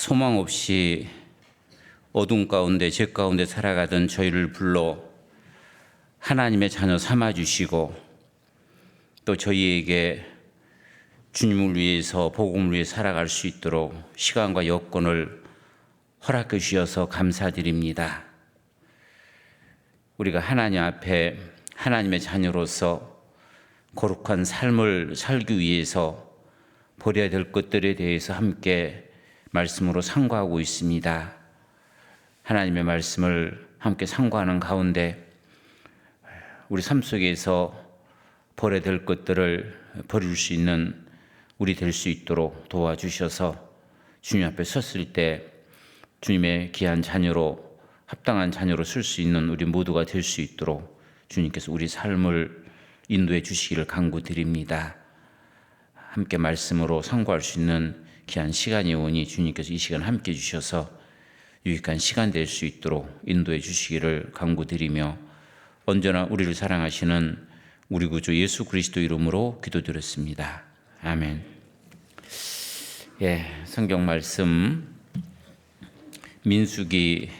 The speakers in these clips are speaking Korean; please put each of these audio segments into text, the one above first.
소망 없이 어둠 가운데 죄 가운데 살아가던 저희를 불러 하나님의 자녀 삼아주시고 또 저희에게 주님을 위해서 복음을 위해 살아갈 수 있도록 시간과 여건을 허락해 주셔서 감사드립니다. 우리가 하나님 앞에 하나님의 자녀로서 거룩한 삶을 살기 위해서 버려야 될 것들에 대해서 함께 말씀으로 상고하고 있습니다. 하나님의 말씀을 함께 상고하는 가운데 우리 삶 속에서 버려야 될 것들을 버릴 수 있는 우리 될 수 있도록 도와주셔서 주님 앞에 섰을 때 주님의 귀한 자녀로 합당한 자녀로 쓸 수 있는 우리 모두가 될 수 있도록 주님께서 우리 삶을 인도해 주시기를 간구드립니다. 함께 말씀으로 상고할 수 있는 귀한 시간이 오니 주님께서 이 시간 함께 주셔서 유익한 시간 될 수 있도록 인도해 주시기를 간구드리며 언제나 우리를 사랑하시는 우리 구주 예수 그리스도 이름으로 기도드렸습니다. 아멘. 성경 말씀 민수기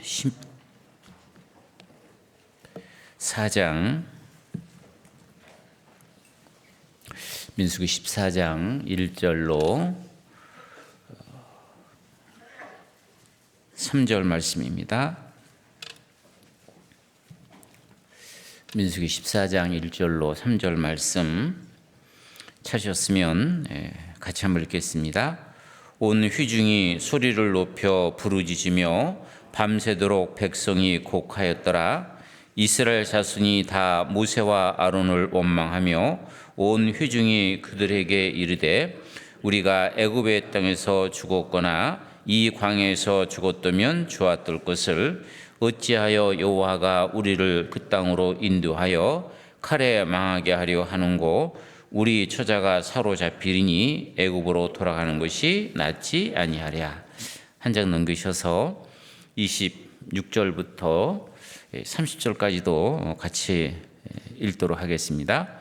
14장 민수기 14장 1절로 3절 말씀입니다. 민수기 14장 1절로 3절 말씀 찾으셨으면 같이 한번 읽겠습니다. 온 회중이 소리를 높여 부르짖으며 밤새도록 백성이 곡하였더라. 이스라엘 자손이 다 모세와 아론을 원망하며 온 회중이 그들에게 이르되 우리가 애굽의 땅에서 죽었거나 이 광야에서 죽었다면 좋았을 것을 어찌하여 여호와가 우리를 그 땅으로 인도하여 칼에 망하게 하려 하는고 우리 처자가 사로잡히리니 애굽으로 돌아가는 것이 낫지 아니하랴. 한 장 넘기셔서 26절부터 30절까지도 같이 읽도록 하겠습니다.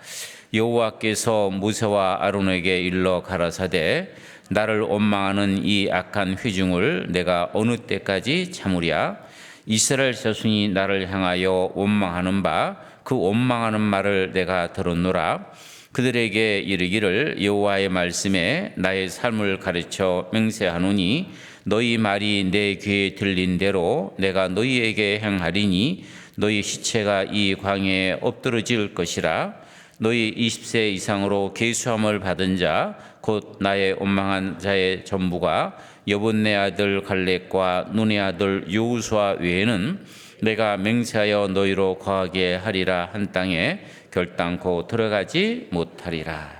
여호와께서 모세와 아론에게 일러 가라사대 나를 원망하는 이 악한 회중을 내가 어느 때까지 참으랴. 이스라엘 자손이 나를 향하여 원망하는 바 그 원망하는 말을 내가 들었노라. 그들에게 이르기를 여호와의 말씀에 나의 삶을 가르쳐 맹세하노니 너희 말이 내 귀에 들린 대로 내가 너희에게 행하리니 너희 시체가 이 광야에 엎드러질 것이라. 너희 20세 이상으로 계수함을 받은 자 곧 나의 원망한 자의 전부가 여분네 아들 갈렙과 눈의 아들 여호수아 외에는 내가 맹세하여 너희로 거하게 하리라 한 땅에 결단코 들어가지 못하리라.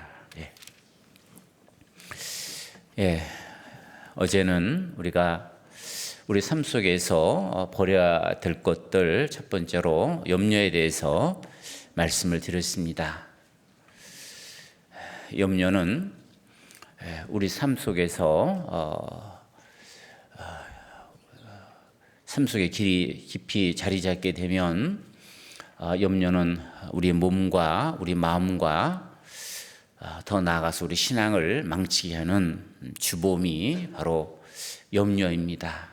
어제는 우리가 우리 삶 속에서 버려야 될 것들 첫 번째로 염려에 대해서 말씀을 드렸습니다. 염려는 우리 삶 속에서 삶 속에 깊이 자리 잡게 되면 염려는 우리 몸과 우리 마음과 더 나아가서 우리 신앙을 망치게 하는 주범이 바로 염려입니다.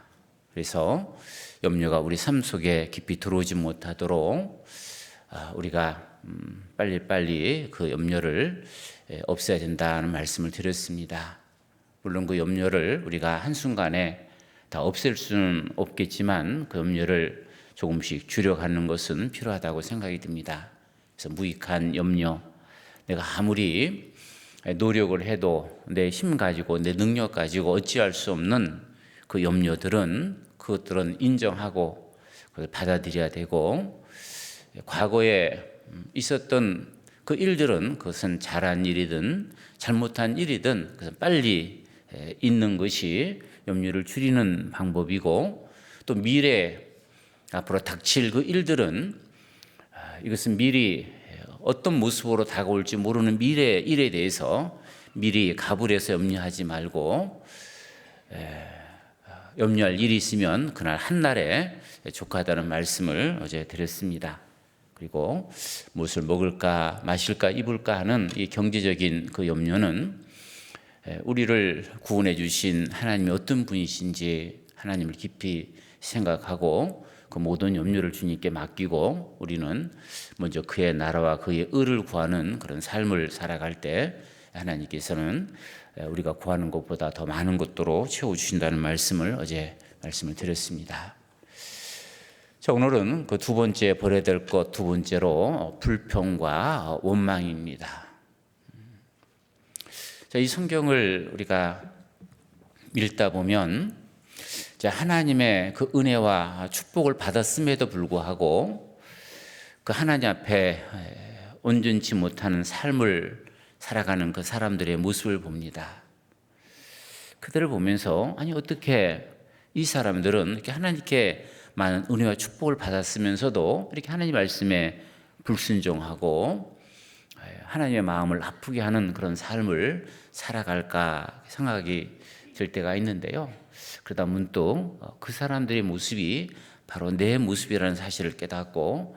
그래서 염려가 우리 삶 속에 깊이 들어오지 못하도록 우리가 빨리빨리 그 염려를 없애야 된다는 말씀을 드렸습니다. 물론 그 염려를 우리가 한순간에 다 없앨 수는 없겠지만 그 염려를 조금씩 줄여가는 것은 필요하다고 생각이 듭니다. 그래서 무익한 염려, 내가 아무리 노력을 해도 내 힘 가지고 내 능력 가지고 어찌할 수 없는 그 염려들은 그것들은 인정하고 그걸 받아들여야 되고 과거에 있었던 그 일들은 그것은 잘한 일이든 잘못한 일이든 그것은 빨리 잊는 것이 염려를 줄이는 방법이고 또 미래 앞으로 닥칠 그 일들은 이것은 미리 어떤 모습으로 다가올지 모르는 미래 일에 대해서 미리 가불해서 염려하지 말고 염려할 일이 있으면 그날 한날에 족하다는 말씀을 어제 드렸습니다. 그리고 무엇을 먹을까 마실까 입을까 하는 이 경제적인 그 염려는 우리를 구원해 주신 하나님이 어떤 분이신지 하나님을 깊이 생각하고 그 모든 염려를 주님께 맡기고 우리는 먼저 그의 나라와 그의 의를 구하는 그런 삶을 살아갈 때 하나님께서는 우리가 구하는 것보다 더 많은 것들로 채워주신다는 말씀을 어제 말씀을 드렸습니다. 자, 오늘은 그 두 번째 버려야 될 것 두 번째로 불평과 원망입니다. 자, 이 성경을 우리가 읽다 보면 하나님의 그 은혜와 축복을 받았음에도 불구하고 그 하나님 앞에 온전치 못하는 삶을 살아가는 그 사람들의 모습을 봅니다. 그들을 보면서 아니 어떻게 이 사람들은 이렇게 하나님께 많은 은혜와 축복을 받았으면서도 이렇게 하나님 말씀에 불순종하고 하나님의 마음을 아프게 하는 그런 삶을 살아갈까 생각이 들 때가 있는데요. 그러다 문득 그 사람들의 모습이 바로 내 모습이라는 사실을 깨닫고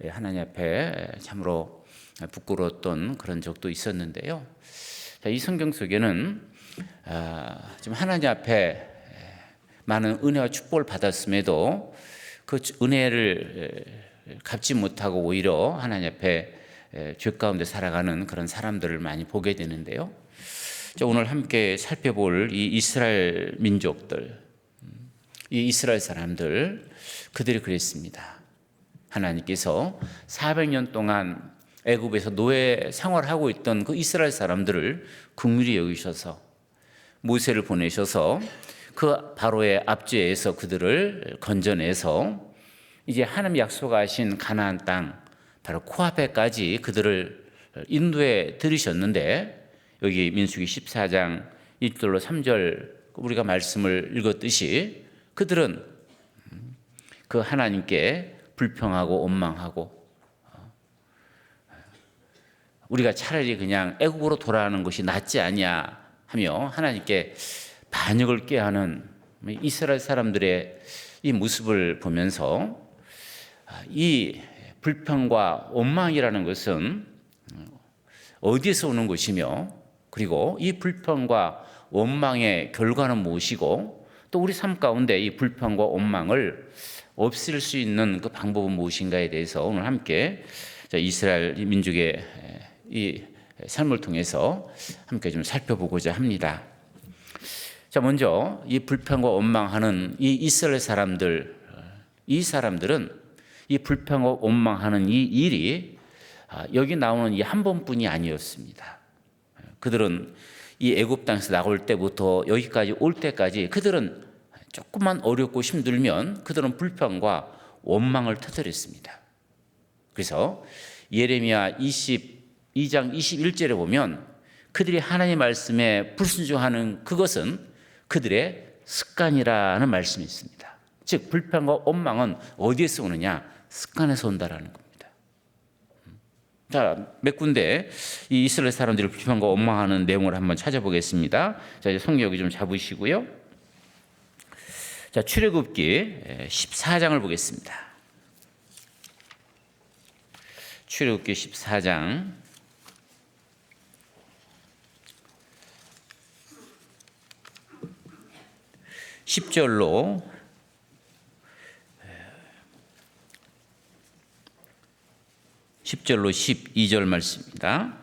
하나님 앞에 참으로 부끄러웠던 그런 적도 있었는데요. 이 성경 속에는 지금 하나님 앞에 많은 은혜와 축복을 받았음에도 그 은혜를 갚지 못하고 오히려 하나님 앞에 죄 가운데 살아가는 그런 사람들을 많이 보게 되는데요. 오늘 함께 살펴볼 이 이스라엘 민족들, 이 이스라엘 사람들, 그들이 그랬습니다. 하나님께서 400년 동안 애굽에서 노예 생활하고 있던 그 이스라엘 사람들을 긍휼히 여기셔서 모세를 보내셔서 그 바로의 압제에서 그들을 건져내서 이제 하나님 약속하신 가나안 땅 바로 코앞에까지 그들을 인도해 들이셨는데 여기 민수기 14장 1절로 3절 우리가 말씀을 읽었듯이 그들은 그 하나님께 불평하고 원망하고 우리가 차라리 그냥 애국으로 돌아가는 것이 낫지 않냐 하며 하나님께 반역을 꾀하는 이스라엘 사람들의 이 모습을 보면서 이 불평과 원망이라는 것은 어디에서 오는 것이며 그리고 이 불평과 원망의 결과는 무엇이고 또 우리 삶 가운데 이 불평과 원망을 없앨 수 있는 그 방법은 무엇인가에 대해서 오늘 함께 이스라엘 민족의 이 삶을 통해서 함께 좀 살펴보고자 합니다. 자, 먼저 이 불평과 원망하는 이 이스라엘 사람들, 이 사람들은 이 불평과 원망하는 이 일이 여기 나오는 이 한 번뿐이 아니었습니다. 그들은 이 애굽 땅에서 나올 때부터 여기까지 올 때까지 그들은 조금만 어렵고 힘들면 그들은 불평과 원망을 터뜨렸습니다. 그래서 예레미야 22장 21절에 보면 그들이 하나님의 말씀에 불순종하는 그것은 그들의 습관이라는 말씀이 있습니다. 즉 불평과 원망은 어디에서 오느냐? 습관에서 온다라는 겁니다. 자, 몇 군데 이 이스라엘 사람들이 불평과 원망하는 내용을 한번 찾아보겠습니다. 자, 이제 성경 여기 좀 잡으시고요. 자, 출애굽기 14장을 보겠습니다. 출애굽기 14장 10절로 10절로 12절 말씀입니다.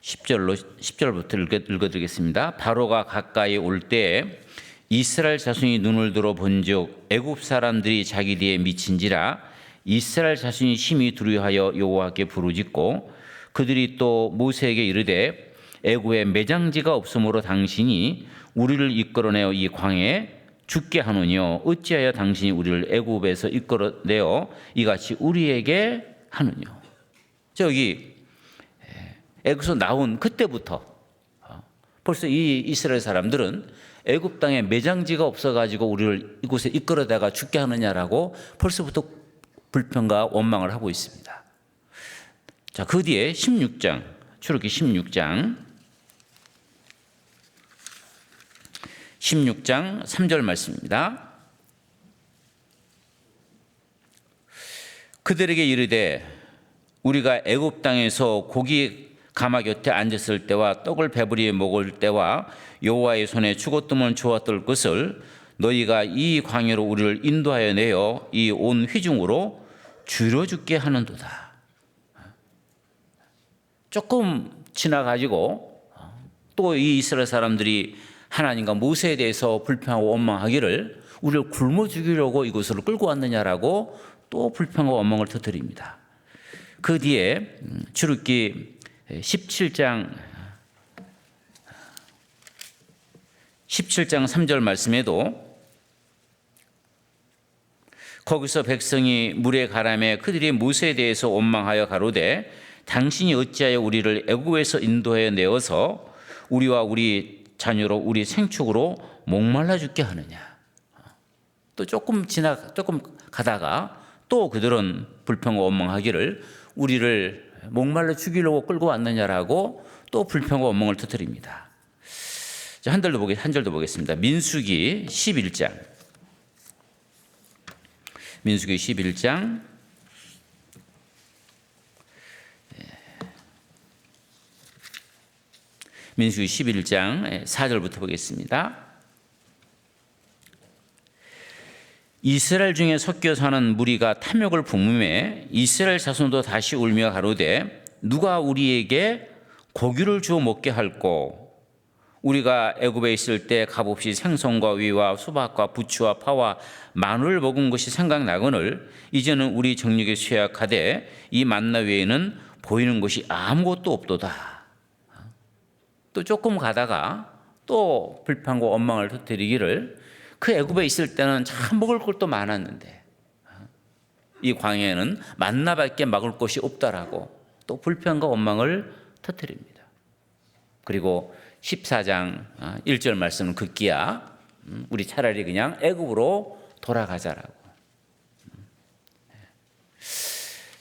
10절부터 읽어드리겠습니다. 바로가 가까이 올 때 이스라엘 자손이 눈을 들어 본즉 애굽 사람들이 자기 뒤에 미친지라 이스라엘 자손이 심히 두려워하여 여호와께 부르짖고 그들이 또 모세에게 이르되 애굽에 매장지가 없으므로 당신이 우리를 이끌어내어 이 광야에 죽게 하느뇨 어찌하여 당신이 우리를 애굽에서 이끌어내어 이같이 우리에게 하느뇨. 저기 애굽에서 나온 그때부터 벌써 이 이스라엘 사람들은 애굽 땅에 매장지가 없어가지고 우리를 이곳에 이끌어다가 죽게 하느냐라고 벌써부터 불평과 원망을 하고 있습니다. 자, 그 뒤에 16장 출애굽기 16장 3절 말씀입니다. 그들에게 이르되 우리가 애굽 땅에서 고기 가마 곁에 앉았을 때와 떡을 배부리 먹을 때와 여호와의 손에 죽었으면 좋았을 것을 너희가 이 광야로 우리를 인도하여 내어 이 온 회중으로 줄여 죽게 하는도다. 조금 지나가지고 또 이 이스라엘 사람들이 하나님과 모세에 대해서 불평하고 원망하기를 우리를 굶어 죽이려고 이곳으로 끌고 왔느냐라고 또 불평하고 원망을 터뜨립니다. 그 뒤에 출애굽기 17장 3절 말씀에도 거기서 백성이 물에 가라매 그들이 모세에 대해서 원망하여 가로되 당신이 어찌하여 우리를 애굽에서 인도하여 내어서 우리와 우리 자녀로 우리 생축으로 목말라 죽게 하느냐. 또 조금 가다가 또 그들은 불평과 원망하기를 우리를 목말라 죽이려고 끌고 왔느냐라고 또 불평과 원망을 터뜨립니다. 자, 한 절도 보겠습니다. 민수기 11장. 민수기 11장 4절부터 보겠습니다. 이스라엘 중에 섞여 사는 무리가 탐욕을 품음에 이스라엘 자손도 다시 울며 가로되 누가 우리에게 고기를 주어 먹게 할꼬 우리가 애굽에 있을 때 값없이 생선과 위와 수박과 부추와 파와 마늘을 먹은 것이 생각나거늘 이제는 우리 정력에 쇠약하되 이 만나 외에는 보이는 것이 아무것도 없도다. 또 조금 가다가 또 불평과 원망을 터뜨리기를 그 애굽에 있을 때는 참 먹을 것도 많았는데 이 광야에는 만나밖에 먹을 것이 없다라고 또 불평과 원망을 터뜨립니다. 그리고 14장 1절 말씀은 급기야 우리 차라리 그냥 애굽으로 돌아가자라고.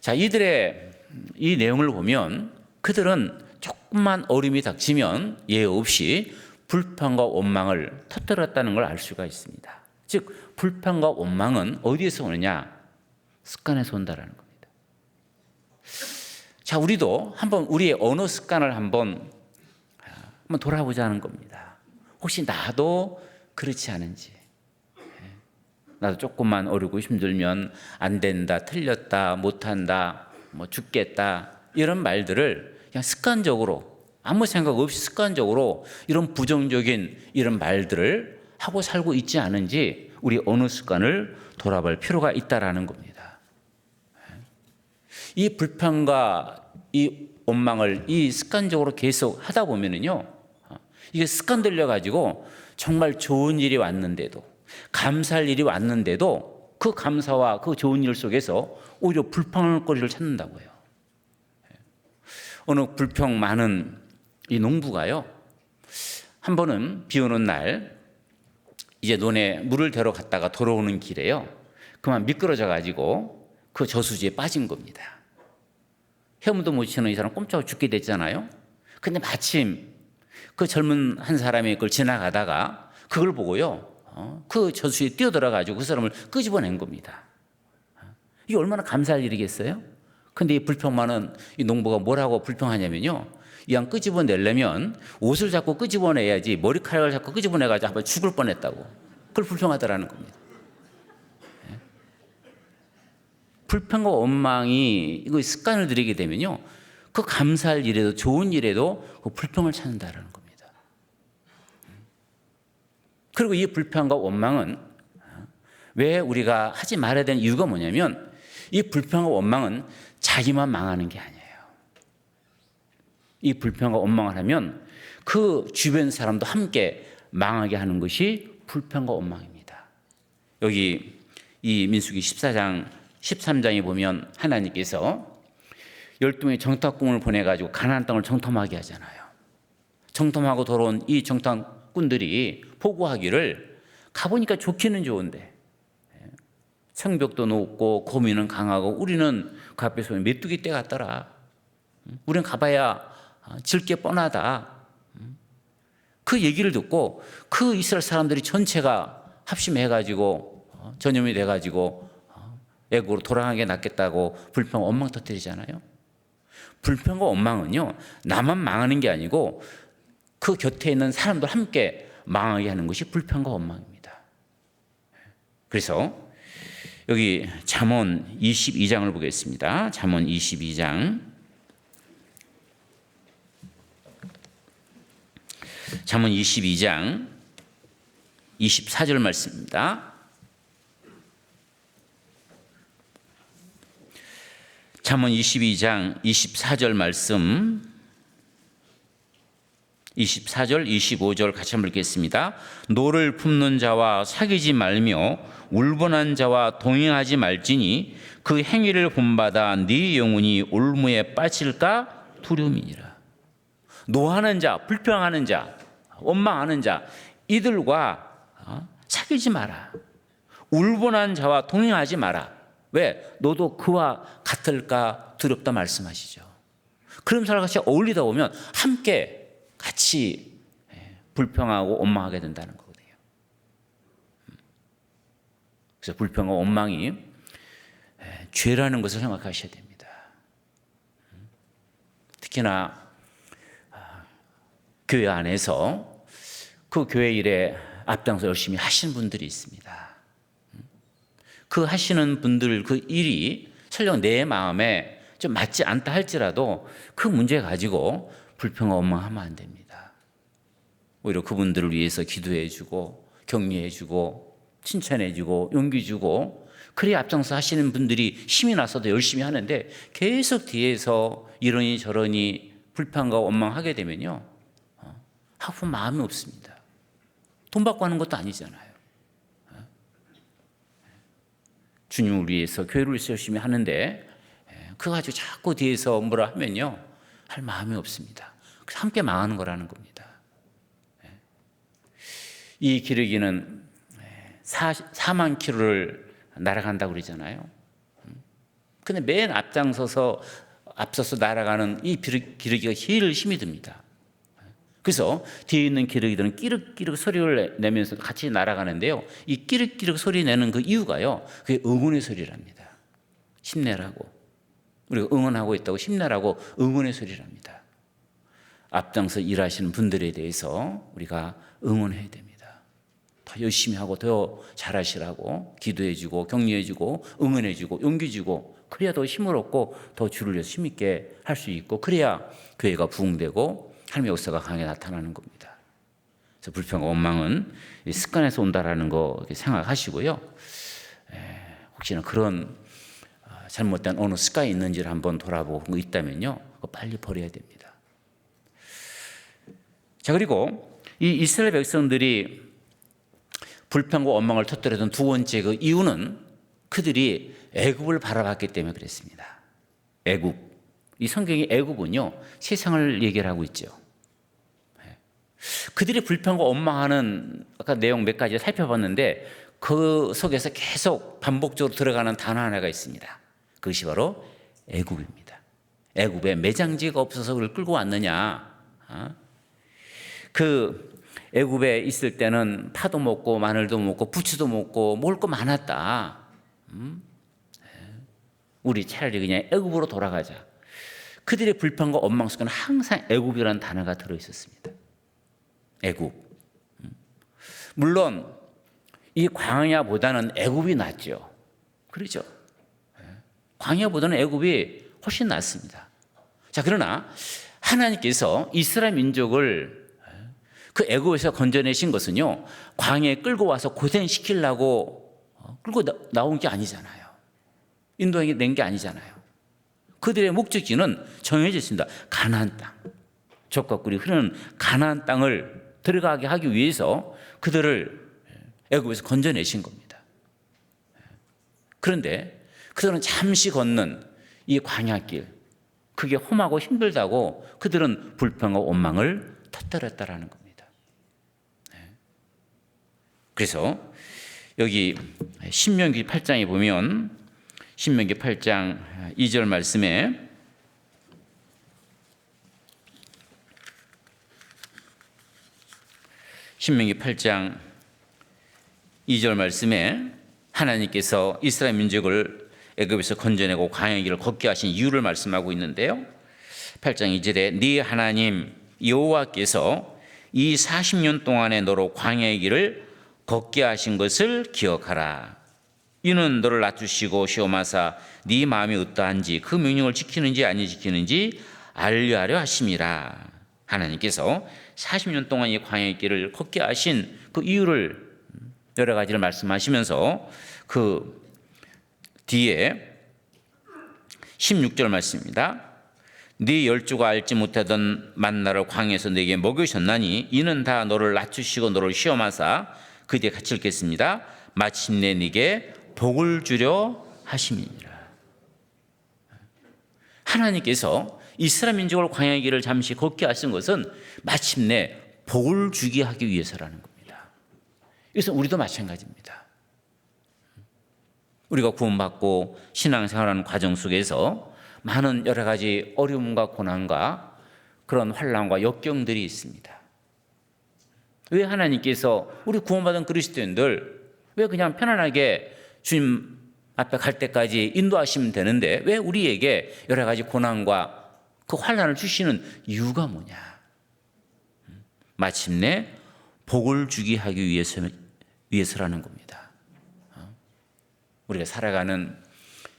자, 이들의 이 내용을 보면 그들은 조금만 어려움이 닥치면 예외 없이 불평과 원망을 터뜨렸다는 걸 알 수가 있습니다. 즉 불평과 원망은 어디에서 오느냐? 습관에서 온다라는 겁니다. 자, 우리도 한번 우리의 언어 습관을 한번 돌아보자는 겁니다. 혹시 나도 그렇지 않은지. 나도 조금만 어려고 힘들면 안 된다, 틀렸다, 못한다, 뭐 죽겠다 이런 말들을 그냥 습관적으로 아무 생각 없이 습관적으로 이런 부정적인 이런 말들을 하고 살고 있지 않은지 우리 언어 습관을 돌아볼 필요가 있다라는 겁니다. 이 불평과 이 원망을 이 습관적으로 계속 하다 보면은요, 이게 습관 들려 가지고 정말 좋은 일이 왔는데도 감사할 일이 왔는데도 그 감사와 그 좋은 일 속에서 오히려 불평거리를 찾는다고요. 어느 불평 많은 이 농부가요, 한 번은 비 오는 날 이제 논에 물을 대러 갔다가 돌아오는 길에요, 그만 미끄러져 가지고 그 저수지에 빠진 겁니다. 헤엄도 못 치는 이 사람 꼼짝으로 죽게 됐잖아요. 근데 마침 그 젊은 한 사람이 그걸 지나가다가 그걸 보고요, 그 저수지에 뛰어들어 가지고 그 사람을 끄집어낸 겁니다. 이게 얼마나 감사할 일이겠어요? 근데 이 불평 많은 이 농부가 뭐라고 불평하냐면요, 이왕 끄집어내려면 옷을 자꾸 끄집어내야지 머리카락을 자꾸 끄집어내가지고 한번 죽을 뻔했다고 그걸 불평하더라는 겁니다. 불평과 원망이 이거 습관을 들이게 되면요, 그 감사할 일에도 좋은 일에도 그 불평을 찾는다라는 겁니다. 그리고 이 불평과 원망은 왜 우리가 하지 말아야 되는 이유가 뭐냐면 이 불평과 원망은 자기만 망하는 게 아니에요. 이 불평과 원망을 하면 그 주변 사람도 함께 망하게 하는 것이 불평과 원망입니다. 여기 이 민수기 14장 13장에 보면 하나님께서 12명의 정탐꾼을 보내가지고 가나안 땅을 정탐하게 하잖아요. 정탐하고 돌아온 이 정탐꾼들이 보고하기를 가보니까 좋기는 좋은데 성벽도 높고 거미는 강하고 우리는 그 앞에서 메뚜기 떼 같더라. 우리는 가봐야 질 게 뻔하다. 그 얘기를 듣고 그 이스라엘 사람들이 전체가 합심해가지고 전염이 돼가지고 애국으로 돌아가는 게 낫겠다고 불평 원망 터뜨리잖아요. 불평과 원망은요, 나만 망하는 게 아니고 그 곁에 있는 사람들 함께 망하게 하는 것이 불평과 원망입니다. 그래서 여기 잠언 22장을 보겠습니다. 잠언 22장. 잠언 22장 24절 말씀입니다. 잠언 22장 24절 말씀, 24절 25절 같이 한번 읽겠습니다. 노를 품는 자와 사귀지 말며 울분한 자와 동행하지 말지니 그 행위를 본받아 네 영혼이 올무에 빠질까 두려움이니라. 노하는 자, 불평하는 자, 원망하는 자, 이들과 사귀지 마라. 울분한 자와 동행하지 마라. 왜? 너도 그와 같을까 두렵다 말씀하시죠. 그런 사람과 같이 어울리다 보면 함께 같이 불평하고 원망하게 된다는 거거든요. 그래서 불평과 원망이 죄라는 것을 생각하셔야 됩니다. 특히나 교회 안에서 그 교회 일에 앞장서 열심히 하시는 분들이 있습니다. 그 하시는 분들 그 일이 설령 내 마음에 좀 맞지 않다 할지라도 그 문제 가지고 불평과 원망하면 안 됩니다. 오히려 그분들을 위해서 기도해주고 격려해주고 칭찬해주고 용기주고, 그래야 앞장서 하시는 분들이 힘이 나서도 열심히 하는데 계속 뒤에서 이러니 저러니 불평과 원망하게 되면요, 하고 마음이 없습니다. 돈 받고 하는 것도 아니잖아요. 주님을 위해서 교회를 위해서 열심히 하는데 그거 가지고 자꾸 뒤에서 뭐라 하면요, 할 마음이 없습니다. 함께 망하는 거라는 겁니다. 이 기러기는 4만 킬로를 날아간다고 그러잖아요. 근데 맨 앞장서서 날아가는 이 기러기가 제일 힘이 듭니다. 그래서 뒤에 있는 기러기들은 끼륵끼륵 소리를 내면서 같이 날아가는데요, 이 끼륵끼륵 소리 내는 그 이유가요, 그게 응원의 소리랍니다. 힘내라고, 우리가 응원하고 있다고 힘내라고 응원의 소리랍니다. 앞장서 일하시는 분들에 대해서 우리가 응원해야 됩니다. 더 열심히 하고 더 잘하시라고 기도해주고 격려해주고 응원해주고 용기주고, 그래야 더 힘을 얻고 더 주를 위해서 힘있게 할 수 있고, 그래야 교회가 부흥되고 하나님의 역사가 강하게 나타나는 겁니다. 그래서 불평과 원망은 습관에서 온다라는 거 생각하시고요. 혹시나 그런 잘못된 어느 습관이 있는지를 한번 돌아보고 있다면요, 그거 빨리 버려야 됩니다. 자, 그리고 이 이스라엘 백성들이 불평과 원망을 터뜨렸던 두 번째 그 이유는 그들이 애굽을 바라봤기 때문에 그랬습니다. 애굽. 이 성경의 애굽은요, 세상을 얘기를 하고 있죠. 그들이 불평과 원망하는 아까 내용 몇 가지 살펴봤는데 그 속에서 계속 반복적으로 들어가는 단어 하나가 있습니다. 그것이 바로 애굽입니다. 애굽에 매장지가 없어서 그걸 끌고 왔느냐. 그 애굽에 있을 때는 파도 먹고 마늘도 먹고 부추도 먹고 먹을 거 많았다. 우리 차라리 그냥 애굽으로 돌아가자. 그들의 불평과 원망 속에는 항상 애굽이라는 단어가 들어있었습니다. 애굽. 물론 이 광야보다는 애굽이 낫죠. 그렇죠? 광야보다는 애굽이 훨씬 낫습니다. 자, 그러나 하나님께서 이스라엘 민족을 그 애굽에서 건져내신 것은요, 광야에 끌고 와서 고생시키려고 끌고 나온 게 아니잖아요. 인도하게 게 아니잖아요. 그들의 목적지는 정해져 있습니다. 가나안 땅, 젖과 꿀이 흐르는 가나안 땅을 들어가게 하기 위해서 그들을 애굽에서 건져내신 겁니다. 그런데 그들은 잠시 걷는 이 광야길, 그게 험하고 힘들다고 그들은 불평과 원망을 터뜨렸다라는 겁니다. 그래서 여기 신명기 8장에 보면, 신명기 8장 2절 말씀에 신명기 8장 2절 말씀에 하나님께서 이스라엘 민족을 애굽에서 건져내고 광야의 길을 걷게 하신 이유를 말씀하고 있는데요, 8장 2절에 네 하나님 여호와께서 이 40년 동안에 너로 광야의 길을 걷게 하신 것을 기억하라. 이는 너를 낮추시고 시험하사 네 마음이 어떠한지 그 명령을 지키는지 아니 지키는지 알려하려 하심이라. 하나님께서 40년 동안 이 광야의 길을 걷게 하신 그 이유를 여러 가지를 말씀하시면서 그 뒤에 16절 말씀입니다. 네 열조가 알지 못하던 만나를 광야에서 내게 먹이셨나니 이는 다 너를 낮추시고 너를 시험하사 그 뒤에 같이 읽겠습니다. 마침내 네게 복을 주려 하심이니라. 하나님께서 이스라엘 민족을 광야의 길을 잠시 걷게 하신 것은 마침내 복을 주게 하기 위해서라는 겁니다. 그래서 우리도 마찬가지입니다. 우리가 구원받고 신앙생활하는 과정 속에서 많은 여러 가지 어려움과 고난과 그런 환난과 역경들이 있습니다. 왜 하나님께서 우리 구원받은 그리스도인들 왜 그냥 편안하게 주님 앞에 갈 때까지 인도하시면 되는데 왜 우리에게 여러 가지 고난과 그 환난을 주시는 이유가 뭐냐? 마침내 복을 주게 하기 위해서라는 겁니다. 우리가 살아가는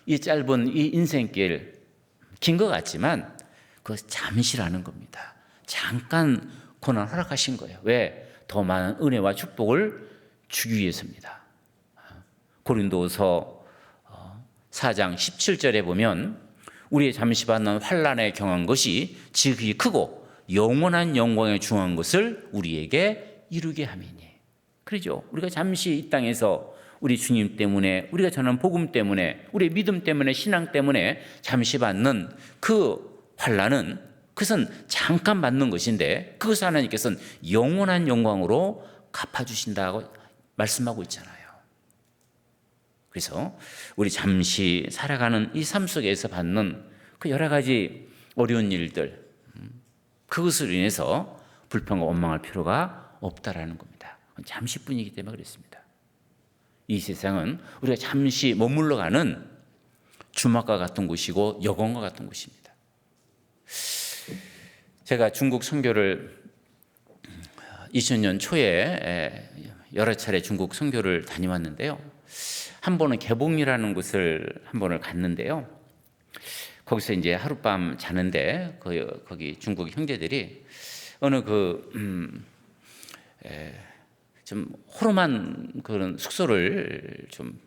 이 짧은 이 인생길 긴 것 같지만 그 잠시라는 겁니다. 잠깐 고난 허락하신 거예요. 왜? 더 많은 은혜와 축복을 주기 위해서입니다. 고린도서 4장 17절에 보면 우리의 잠시 받는 환난에 경한 것이 지극히 크고 영원한 영광에 중한 것을 우리에게 이루게 함이니. 그러죠. 우리가 잠시 이 땅에서 우리 주님 때문에 우리가 전하는 복음 때문에 우리의 믿음 때문에 신앙 때문에 잠시 받는 그 환난은 그것은 잠깐 받는 것인데 그것을 하나님께서는 영원한 영광으로 갚아주신다고 말씀하고 있잖아요. 그래서 우리 잠시 살아가는 이 삶 속에서 받는 그 여러 가지 어려운 일들 그것으로 인해서 불평과 원망할 필요가 없다라는 겁니다. 잠시뿐이기 때문에 그렇습니다. 이 세상은 우리가 잠시 머물러 가는 주막과 같은 곳이고 여관과 같은 곳입니다. 제가 중국 선교를 2000년 초에 여러 차례 중국 선교를 다녀왔는데요. 한 번은 개봉이라는 곳을 한 번을 갔는데요. 거기서 이제 하룻밤 자는데 거기 중국 형제들이 어느 좀 호름한 그런 숙소를 좀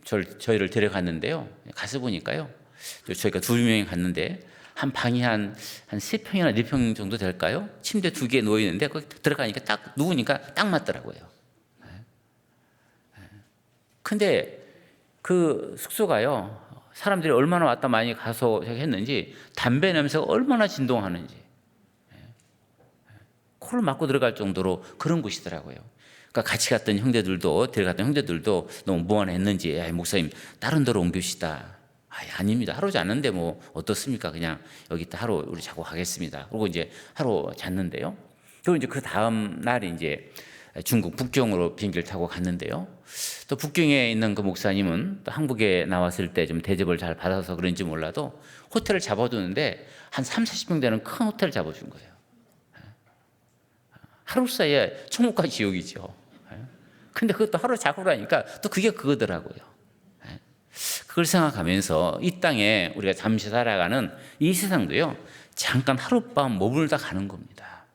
저희를 데려갔는데요. 가서 보니까요. 저희가 2명이 갔는데 한 방이 한 3평이나 4평 정도 될까요? 침대 2개 놓여 있는데 거기 들어가니까 딱 누우니까 딱 맞더라고요. 근데 그 숙소가요. 사람들이 얼마나 왔다 많이 가서 했는지 담배 냄새가 얼마나 진동하는지 코를 막고 들어갈 정도로 그런 곳이더라고요. 그러니까 같이 갔던 형제들도 데려갔던 형제들도 너무 무안했는지 목사님 다른 데로 옮깁시다. 아닙니다. 하루 잤는데 뭐 어떻습니까? 그냥 여기 하루 우리 자고 가겠습니다. 그리고 이제 하루 잤는데요. 그리고 이제 그 다음 날이 이제 중국 북경으로 비행기를 타고 갔는데요. 또 북경에 있는 그 목사님은 또 한국에 나왔을 때 좀 대접을 잘 받아서 그런지 몰라도 호텔을 잡아두는데 한 30-40평 되는 큰 호텔을 잡아준 거예요. 하루 사이에 천국과 지옥이죠. 근데 그것도 하루 자고 나니까 또 그게 그거더라고요. 그걸 생각하면서 이 땅에 우리가 잠시 살아가는 이 세상도요, 잠깐 하룻밤 머물다 가는 겁니다.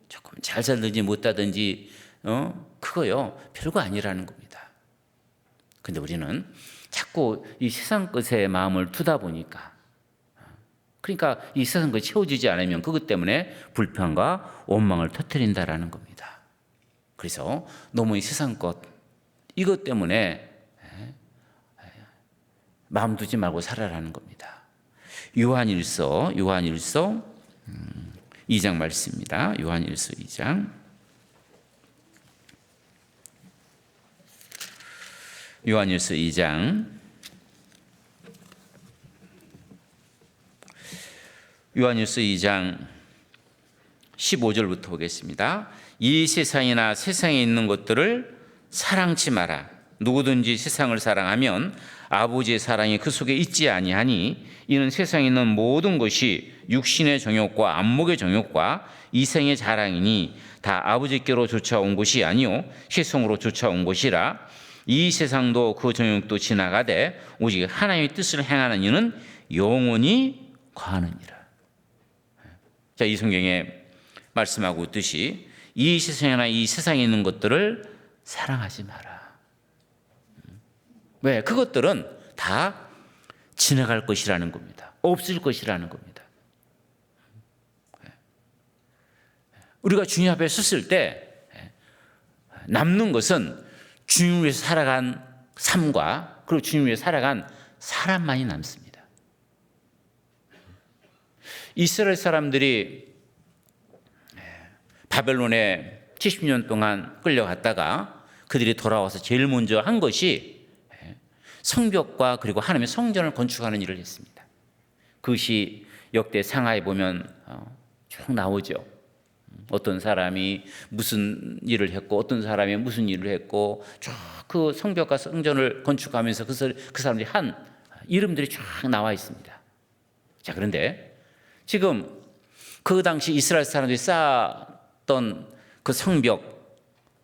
조금 잘 살든지 못 살든지, 그거요, 별거 아니라는 겁니다. 근데 우리는 자꾸 이 세상 것에 마음을 두다 보니까, 그러니까 이 세상 것이 채워지지 않으면 그것 때문에 불평과 원망을 터뜨린다라는 겁니다. 그래서 너무 이 세상 것, 이것 때문에 마음 두지 말고 살아라는 겁니다. 요한일서 2장 말씀입니다. 요한일서 2장. 요한일서 2장. 요한일서 2장 15절부터 보겠습니다. 이 세상이나 세상에 있는 것들을 사랑치 마라. 누구든지 세상을 사랑하면 아버지의 사랑이 그 속에 있지 아니하니 이는 세상에 있는 모든 것이 육신의 정욕과 안목의 정욕과 이생의 자랑이니 다 아버지께로 쫓아온 것이 아니요 세상으로 쫓아온 것이라. 이 세상도 그 정욕도 지나가되 오직 하나님의 뜻을 행하는 이는 영원히 거하느니라. 자, 이 성경에 말씀하고 있듯이 이 세상이나 이 세상에 있는 것들을 사랑하지 마라. 왜? 그것들은 다 지나갈 것이라는 겁니다. 없을 것이라는 겁니다. 우리가 주님 앞에 섰을 때 남는 것은 주님 위해서 살아간 삶과 그리고 주님 위해서 살아간 사람만이 남습니다. 이스라엘 사람들이 바벨론에 70년 동안 끌려갔다가 그들이 돌아와서 제일 먼저 한 것이 성벽과 그리고 하나님의 성전을 건축하는 일을 했습니다. 그것이 역대 상하에 보면 쭉 나오죠. 어떤 사람이 무슨 일을 했고 어떤 사람이 무슨 일을 했고 쭉 그 성벽과 성전을 건축하면서 그 사람들이 한 이름들이 쭉 나와 있습니다. 자, 그런데 지금 그 당시 이스라엘 사람들이 쌓았던 그 성벽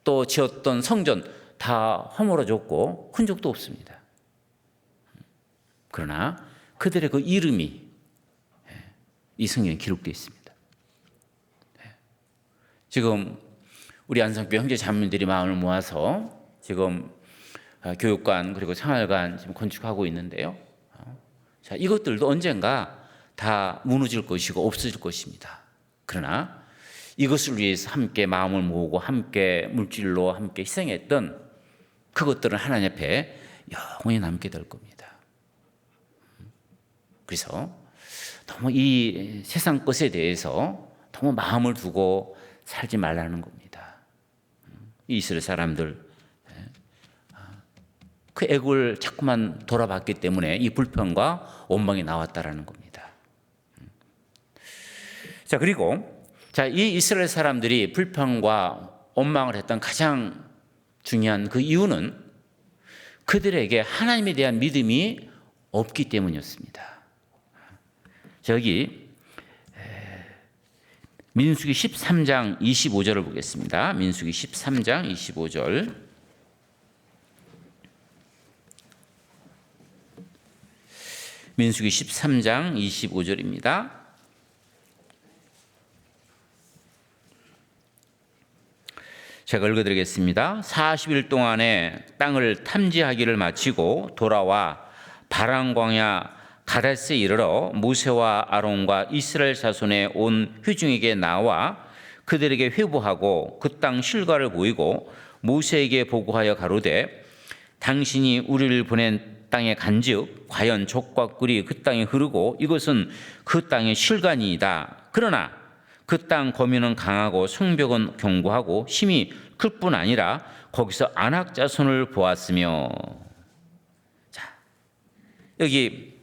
또 지었던 성전 다 허물어졌고 흔적도 없습니다. 그러나 그들의 그 이름이 이 성경에 기록되어 있습니다. 지금 우리 안성교 형제 자매들이 마음을 모아서 지금 교육관 그리고 생활관 지금 건축하고 있는데요. 자, 이것들도 언젠가 다 무너질 것이고 없어질 것입니다. 그러나 이것을 위해서 함께 마음을 모으고 함께 물질로 함께 희생했던 그것들은 하나님 앞에 영원히 남게 될 겁니다. 그래서 너무 이 세상 것에 대해서 너무 마음을 두고 살지 말라는 겁니다. 이스라엘 사람들 그 애국을 자꾸만 돌아봤기 때문에 이 불평과 원망이 나왔다라는 겁니다. 자, 그리고 이 이스라엘 사람들이 불평과 원망을 했던 가장 중요한 그 이유는 그들에게 하나님에 대한 믿음이 없기 때문이었습니다. 저기 민수기 13장 25절을 보겠습니다. 민수기 13장 25절. 민수기 13장 25절입니다. 제가 읽어드리겠습니다. 40일 동안에 땅을 탐지하기를 마치고 돌아와 바란 광야 가데스에 이르러 모세와 아론과 이스라엘 자손의 온 회중에게 나와 그들에게 회부하고 그 땅 실과를 보이고 모세에게 보고하여 가로되 당신이 우리를 보낸 땅에 간즉 과연 족과 꿀이 그 땅에 흐르고 이것은 그 땅의 실관이이다. 그러나 그 땅 거민은 강하고 성벽은 견고하고 힘이 클 뿐 아니라 거기서 아낙 자손을 보았으며. 자, 여기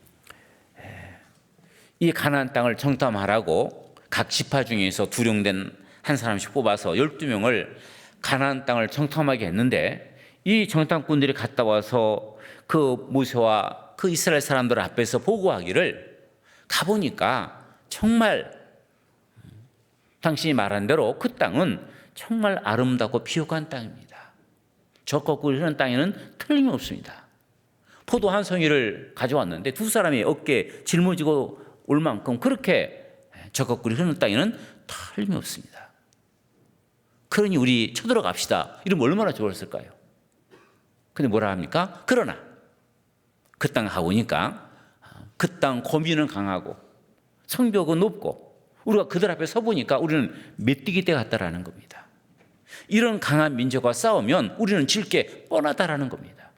이 가나안 땅을 정탐하라고 각 지파 중에서 두령된 한 사람씩 뽑아서 12명을 가나안 땅을 정탐하게 했는데 이 정탐꾼들이 갔다 와서 그 모세와 그 이스라엘 사람들 앞에서 보고하기를 가보니까 정말 당신이 말한 대로 그 땅은 정말 아름답고 비옥한 땅입니다. 젖과 꿀이 흐르는 땅에는 틀림이 없습니다. 포도 한 송이를 가져왔는데 두 사람이 어깨에 짊어지고 올 만큼 그렇게 젖과 꿀이 흐르는 땅에는 틀림이 없습니다. 그러니 우리 쳐들어갑시다. 이러면 얼마나 좋았을까요? 근데 뭐라 합니까? 그러나 그 땅 가보니까 그 땅 거민은 강하고 성벽은 높고 우리가 그들 앞에 서보니까 우리는 메뚜기 떼 같다라는 겁니다. 이런 강한 민족과 싸우면 우리는 질 게 뻔하다라는 겁니다.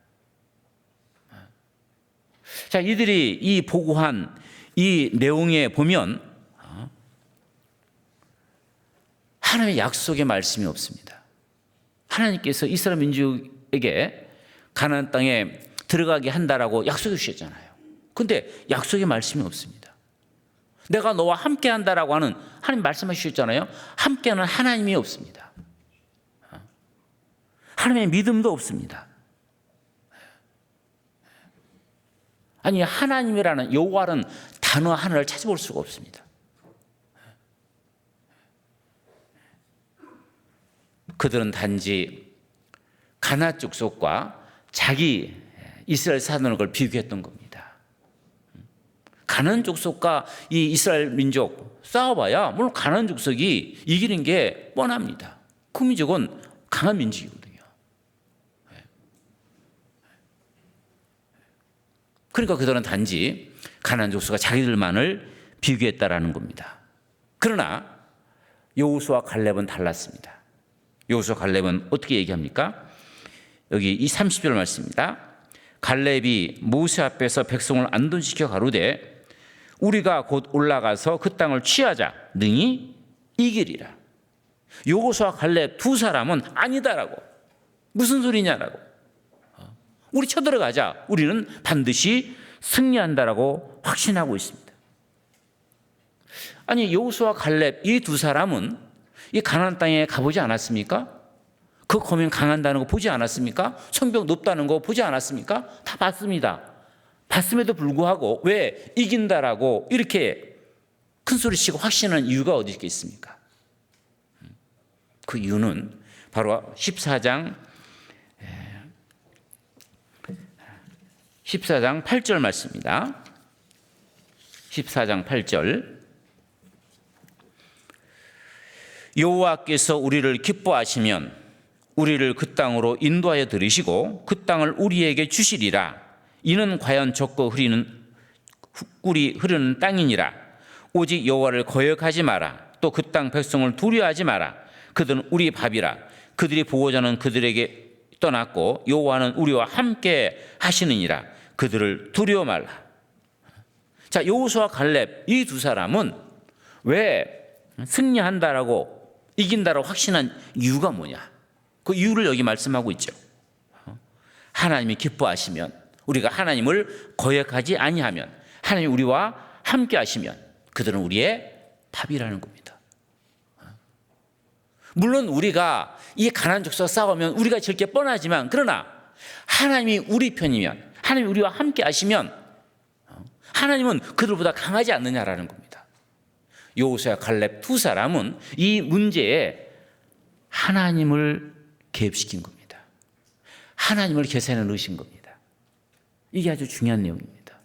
자, 이들이 이 보고한 이 내용에 보면 하나님의 약속의 말씀이 없습니다. 하나님께서 이스라엘 민족에게 가나안 땅에 들어가게 한다라고 약속해 주셨잖아요. 근데 약속의 말씀이 없습니다. 내가 너와 함께 한다라고 하는 하나님 말씀하셨잖아요. 함께하는 하나님이 없습니다. 하나님의 믿음도 없습니다. 아니, 하나님이라는 여호와라는 단어 하나를 찾아볼 수가 없습니다. 그들은 단지 가나안 족속과 자기 이스라엘 사는 걸 비교했던 겁니다. 가나안 족속과 이 이스라엘 민족 싸워봐야 물론 가나안 족속이 이기는 게 뻔합니다. 그 민족은 강한 민족이거든요. 그러니까 그들은 단지 가나안 족속과 자기들만을 비교했다라는 겁니다. 그러나 여호수아 갈렙은 달랐습니다. 여호수아 갈렙은 어떻게 얘기합니까? 여기 이 30절 말씀입니다. 갈렙이 모세 앞에서 백성을 안둔시켜 가로되 우리가 곧 올라가서 그 땅을 취하자 능히 이기리라. 여호수아 갈렙 두 사람은 아니다라고. 무슨 소리냐라고. 우리 쳐들어가자. 우리는 반드시 승리한다라고 확신하고 있습니다. 아니, 여호수아 갈렙 이 두 사람은 이 가나안 땅에 가보지 않았습니까? 그 거민 강한다는 거 보지 않았습니까? 성벽 높다는 거 보지 않았습니까? 다 봤습니다. 봤음에도 불구하고 왜 이긴다라고 이렇게 큰 소리 치고 확신하는 이유가 어디 있겠습니까? 그 이유는 바로 14장 8절 말씀입니다. 14장 8절. 여호와께서 우리를 기뻐하시면 우리를 그 땅으로 인도하여 들이시고 그 땅을 우리에게 주시리라. 이는 과연 적고 꿀이 흐르는 땅이니라. 오직 여호와를 거역하지 마라. 또 그 땅 백성을 두려워하지 마라. 그들은 우리 밥이라. 그들이 보호자는 그들에게 떠났고 여호와는 우리와 함께 하시느니라. 그들을 두려워 말라. 자, 여호수아 갈렙 이 두 사람은 왜 승리한다라고 이긴다라고 확신한 이유가 뭐냐? 그 이유를 여기 말씀하고 있죠. 하나님이 기뻐하시면, 우리가 하나님을 거역하지 아니하면, 하나님이 우리와 함께 하시면 그들은 우리의 밥이라는 겁니다. 물론 우리가 이 가나안 족속과 싸우면 우리가 질 게 뻔하지만, 그러나 하나님이 우리 편이면, 하나님이 우리와 함께 하시면 하나님은 그들보다 강하지 않느냐라는 겁니다. 여호수아 갈렙 두 사람은 이 문제에 하나님을 개입시킨 겁니다. 하나님을 계산에 넣으신 겁니다. 이게 아주 중요한 내용입니다.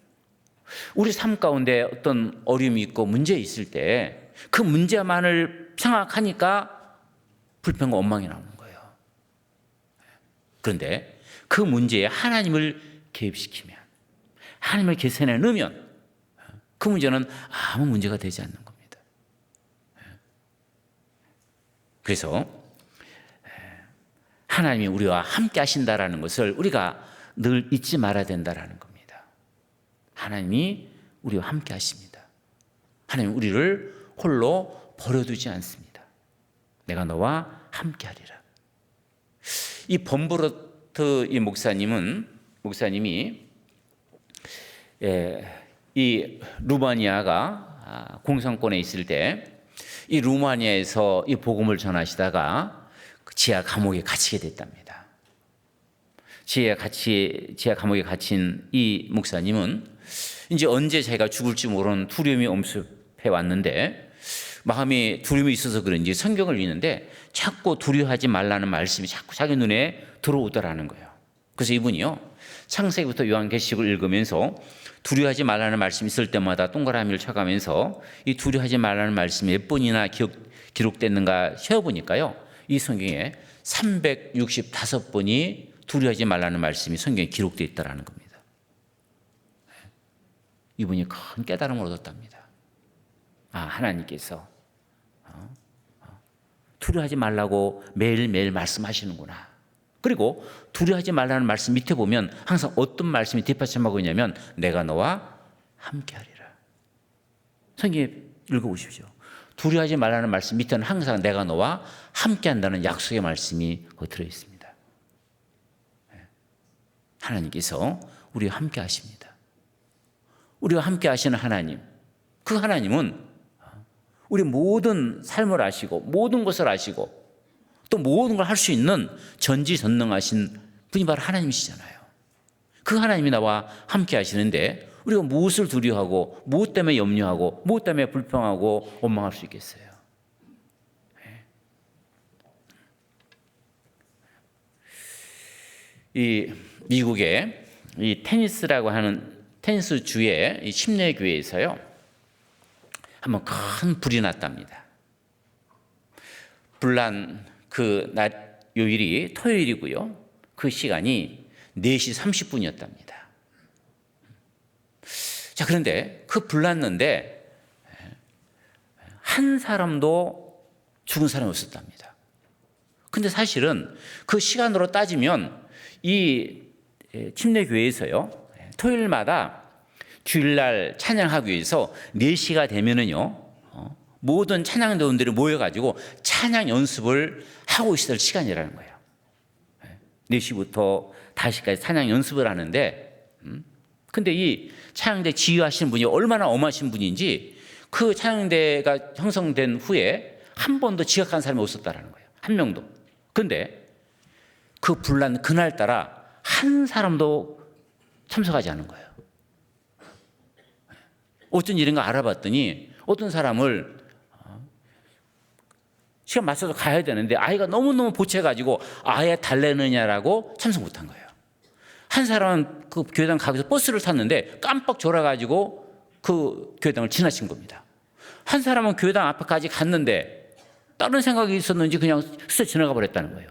우리 삶 가운데 어떤 어려움이 있고 문제 있을 때 그 문제만을 생각하니까 불평과 원망이 나오는 거예요. 그런데 그 문제에 하나님을 개입시키면, 하나님을 계산에 넣으면 그 문제는 아무 문제가 되지 않는 겁니다. 그래서 하나님이 우리와 함께 하신다라는 것을 우리가 늘 잊지 말아야 된다라는 겁니다. 하나님이 우리와 함께 하십니다. 하나님 우리를 홀로 버려두지 않습니다. 내가 너와 함께 하리라. 이 범브로트 이 목사님이 이 루마니아가 공산권에 있을 때 이 루마니아에서 이 복음을 전하시다가 지하 감옥에 갇히게 됐답니다. 지하 감옥에 갇힌 이 목사님은 이제 언제 자기가 죽을지 모르는 두려움이 엄습해 왔는데, 마음이 두려움이 있어서 그런지 성경을 읽는데 자꾸 두려워하지 말라는 말씀이 자꾸 자기 눈에 들어오더라는 거예요. 그래서 이분이요, 창세기부터 요한계시록을 읽으면서 두려워하지 말라는 말씀이 있을 때마다 동그라미를 쳐가면서 이 두려워하지 말라는 말씀이 몇 번이나 기록됐는가 세어보니까요, 이 성경에 365번이 두려워하지 말라는 말씀이 성경에 기록되어 있다는 겁니다. 이분이 큰 깨달음을 얻었답니다. 아, 하나님께서 두려워하지 말라고 매일매일 말씀하시는구나. 그리고 두려워하지 말라는 말씀 밑에 보면 항상 어떤 말씀이 뒷받침하고 있냐면 내가 너와 함께하리라. 성경에 읽어보십시오. 두려워하지 말라는 말씀 밑에는 항상 내가 너와 함께한다는 약속의 말씀이 거기 들어있습니다. 하나님께서 우리와 함께 하십니다. 우리와 함께 하시는 하나님, 그 하나님은 우리 모든 삶을 아시고 모든 것을 아시고 또 모든 걸 할 수 있는 전지전능하신 분이 바로 하나님이시잖아요. 그 하나님이 나와 함께 하시는데 우리가 무엇을 두려워하고 무엇 때문에 염려하고 무엇 때문에 불평하고 원망할 수 있겠어요? 이 미국의 이 테니스라고 하는 테니스 주의 이 침례 교회에서요, 한번 큰 불이 났답니다. 불난 그 날 요일이 토요일이고요. 그 시간이 4시 30분이었답니다. 자, 그런데 그 불났는데 한 사람도 죽은 사람이 없었답니다. 근데 사실은 그 시간으로 따지면 이 침례교회에서요, 토요일마다 주일날 찬양하기 위해서 4시가 되면은요, 모든 찬양대원들이 모여가지고 찬양 연습을 하고 있을 시간이라는 거예요. 4시부터 5시까지 찬양 연습을 하는데, 근데 이 찬양대 지휘하시는 분이 얼마나 엄하신 분인지 그 찬양대가 형성된 후에 한 번도 지각한 사람이 없었다라는 거예요. 한 명도. 근데 그 불난 그날따라 한 사람도 참석하지 않은 거예요. 어쩐 일인가 알아봤더니 어떤 사람을 시간 맞춰서 가야 되는데 아이가 너무너무 보채가지고 아예 달래느냐라고 참석 못한 거예요. 한 사람은 그 교회당 가기 위해서 버스를 탔는데 깜빡 졸아가지고 그 교회당을 지나친 겁니다. 한 사람은 교회당 앞에까지 갔는데 다른 생각이 있었는지 그냥 스쳐 지나가 버렸다는 거예요.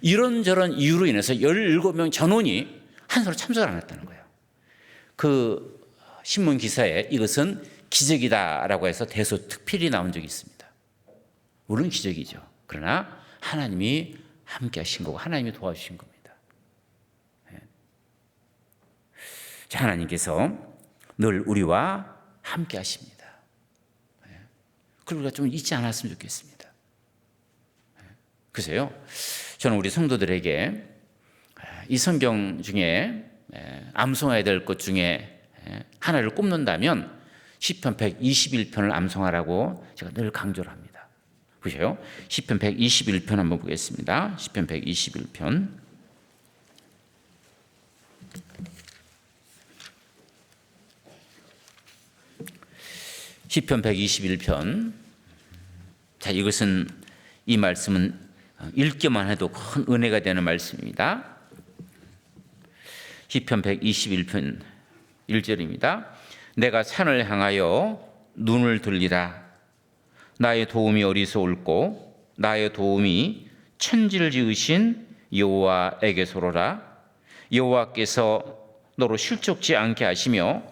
이런저런 이유로 인해서 17명 전원이 한 사람 참석을 안 했다는 거예요. 그 신문 기사에 이것은 기적이다라고 해서 대서특필이 나온 적이 있습니다. 물론 기적이죠. 그러나 하나님이 함께 하신 거고 하나님이 도와주신 겁니다. 자, 하나님께서 늘 우리와 함께 하십니다. 그걸 우리가 좀 잊지 않았으면 좋겠습니다. 그래서요, 저는 우리 성도들에게 이 성경 중에 암송해야 될 것 중에 하나를 꼽는다면 시편 121편을 암송하라고 제가 늘 강조를 합니다. 보세요. 시편 121편 한번 보겠습니다. 시편 121편. 시편 121편. 자, 이것은 이 말씀은 읽기만 해도 큰 은혜가 되는 말씀입니다. 시편 121편 1절입니다. 내가 산을 향하여 눈을 들리라. 나의 도움이 어디서 올꼬? 나의 도움이 천지를 지으신 여호와에게서로라. 여호와께서 너로 실족지 않게 하시며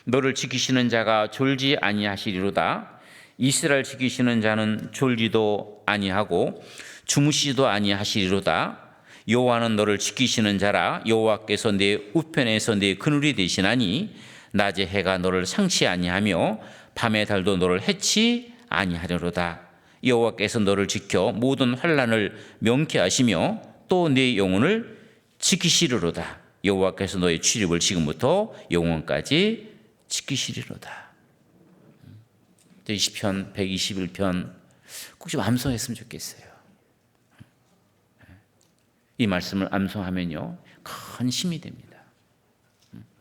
너를 지키시는 자가 졸지 아니하시리로다. 이스라엘 지키시는 자는 졸지도 아니하고 주무시지도 아니하시리로다. 여호와는 너를 지키시는 자라. 여호와께서 내 우편에서 내 그늘이 되시나니 낮에 해가 너를 상치 아니하며 밤의 달도 너를 해치 아니하리로다. 여호와께서 너를 지켜 모든 환난을 명쾌하시며 또 네 영혼을 지키시리로다. 여호와께서 너의 출입을 지금부터 영원까지 지키시리로다. 이 시편 121편 꼭 좀 암송했으면 좋겠어요. 이 말씀을 암송하면요, 큰 힘이 됩니다.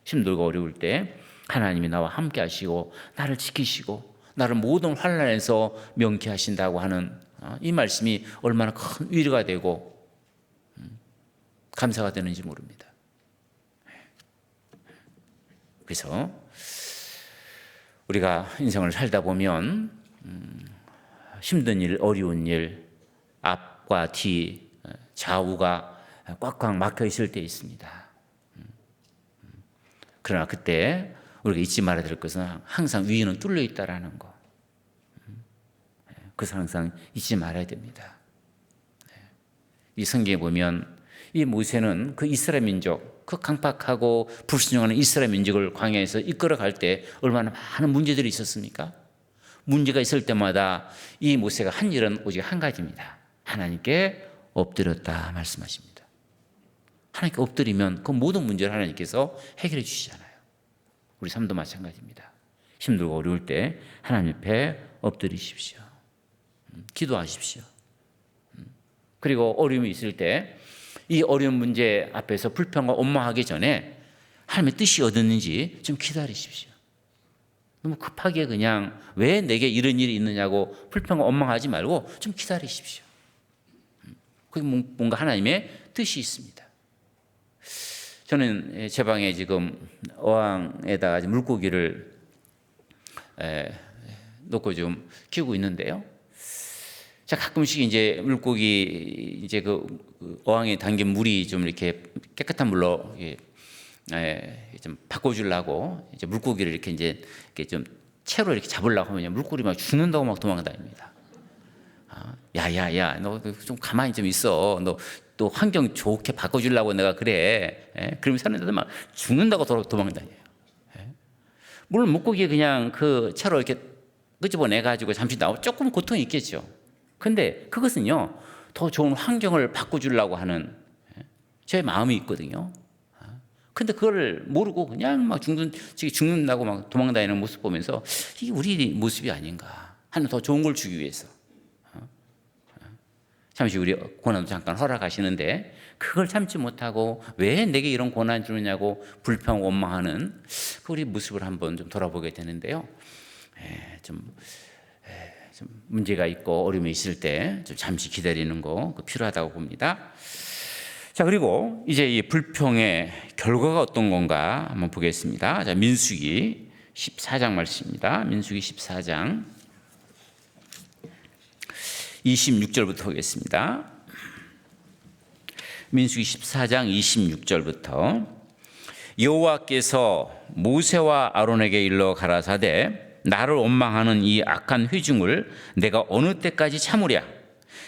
힘들고 어려울 때 하나님이 나와 함께 하시고 나를 지키시고 나를 모든 환난에서 명쾌하신다고 하는 이 말씀이 얼마나 큰 위로가 되고 감사가 되는지 모릅니다. 그래서 우리가 인생을 살다 보면 힘든 일, 어려운 일, 앞과 뒤, 좌우가 꽉꽉 막혀 있을 때 있습니다. 그러나 그때 우리가 잊지 말아야 될 것은 항상 위는 뚫려 있다라는 거. 그것을 항상 잊지 말아야 됩니다. 이 성경에 보면 이 모세는 그 이스라엘 민족, 그 강팍하고 불순종하는 이스라엘 민족을 광야에서 이끌어갈 때 얼마나 많은 문제들이 있었습니까? 문제가 있을 때마다 이 모세가 한 일은 오직 한 가지입니다. 하나님께 엎드렸다 말씀하십니다. 하나님께 엎드리면 그 모든 문제를 하나님께서 해결해 주시잖아요. 우리 삶도 마찬가지입니다. 힘들고 어려울 때 하나님 앞에 엎드리십시오. 기도하십시오. 그리고 어려움이 있을 때 이 어려운 문제 앞에서 불평과 원망하기 전에 하나님의 뜻이 어딨는지 좀 기다리십시오. 너무 급하게 그냥 왜 내게 이런 일이 있느냐고 불평과 원망하지 말고 좀 기다리십시오. 거기 뭔가 하나님의 뜻이 있습니다. 저는 제 방에 지금 어항에다가 물고기를 놓고 좀 키우고 있는데요. 자, 가끔씩 이제 물고기 이제 그 어항에 담긴 물이 좀 이렇게 깨끗한 물로 좀 바꿔주려고 이제 물고기를 이렇게 좀 채로 이렇게 잡으려고 하면 물고기 막 죽는다고 막 도망다닙니다. 야야야, 너 좀 가만히 좀 있어. 너 또 환경 좋게 바꿔주려고 내가 그래. 그러면 사람들은 막 죽는다고 도망다녀요. 물론 물고기 그냥 그 채로 이렇게 끄집어내 가지고 잠시 나오 조금 고통이 있겠죠. 근데 그것은요 더 좋은 환경을 바꿔주려고 하는 제 마음이 있거든요. 근데 그걸 모르고 그냥 막 죽는다고 막 도망다니는 모습 보면서 이게 우리 모습이 아닌가 하는 더 좋은 걸 주기 위해서 잠시 우리 고난도 잠깐 허락하시는데 그걸 참지 못하고 왜 내게 이런 고난을 주느냐고 불평 원망하는 그 우리 모습을 한번 좀 돌아보게 되는데요. 좀 문제가 있고 어려움이 있을 때 좀 잠시 기다리는 거 필요하다고 봅니다. 자, 그리고 이제 이 불평의 결과가 어떤 건가 한번 보겠습니다. 자, 민수기 14장 말씀입니다. 민수기 14장 26절부터 보겠습니다. 민수기 14장 26절부터 여호와께서 모세와 아론에게 일러 가라사대 나를 원망하는 이 악한 회중을 내가 어느 때까지 참으랴.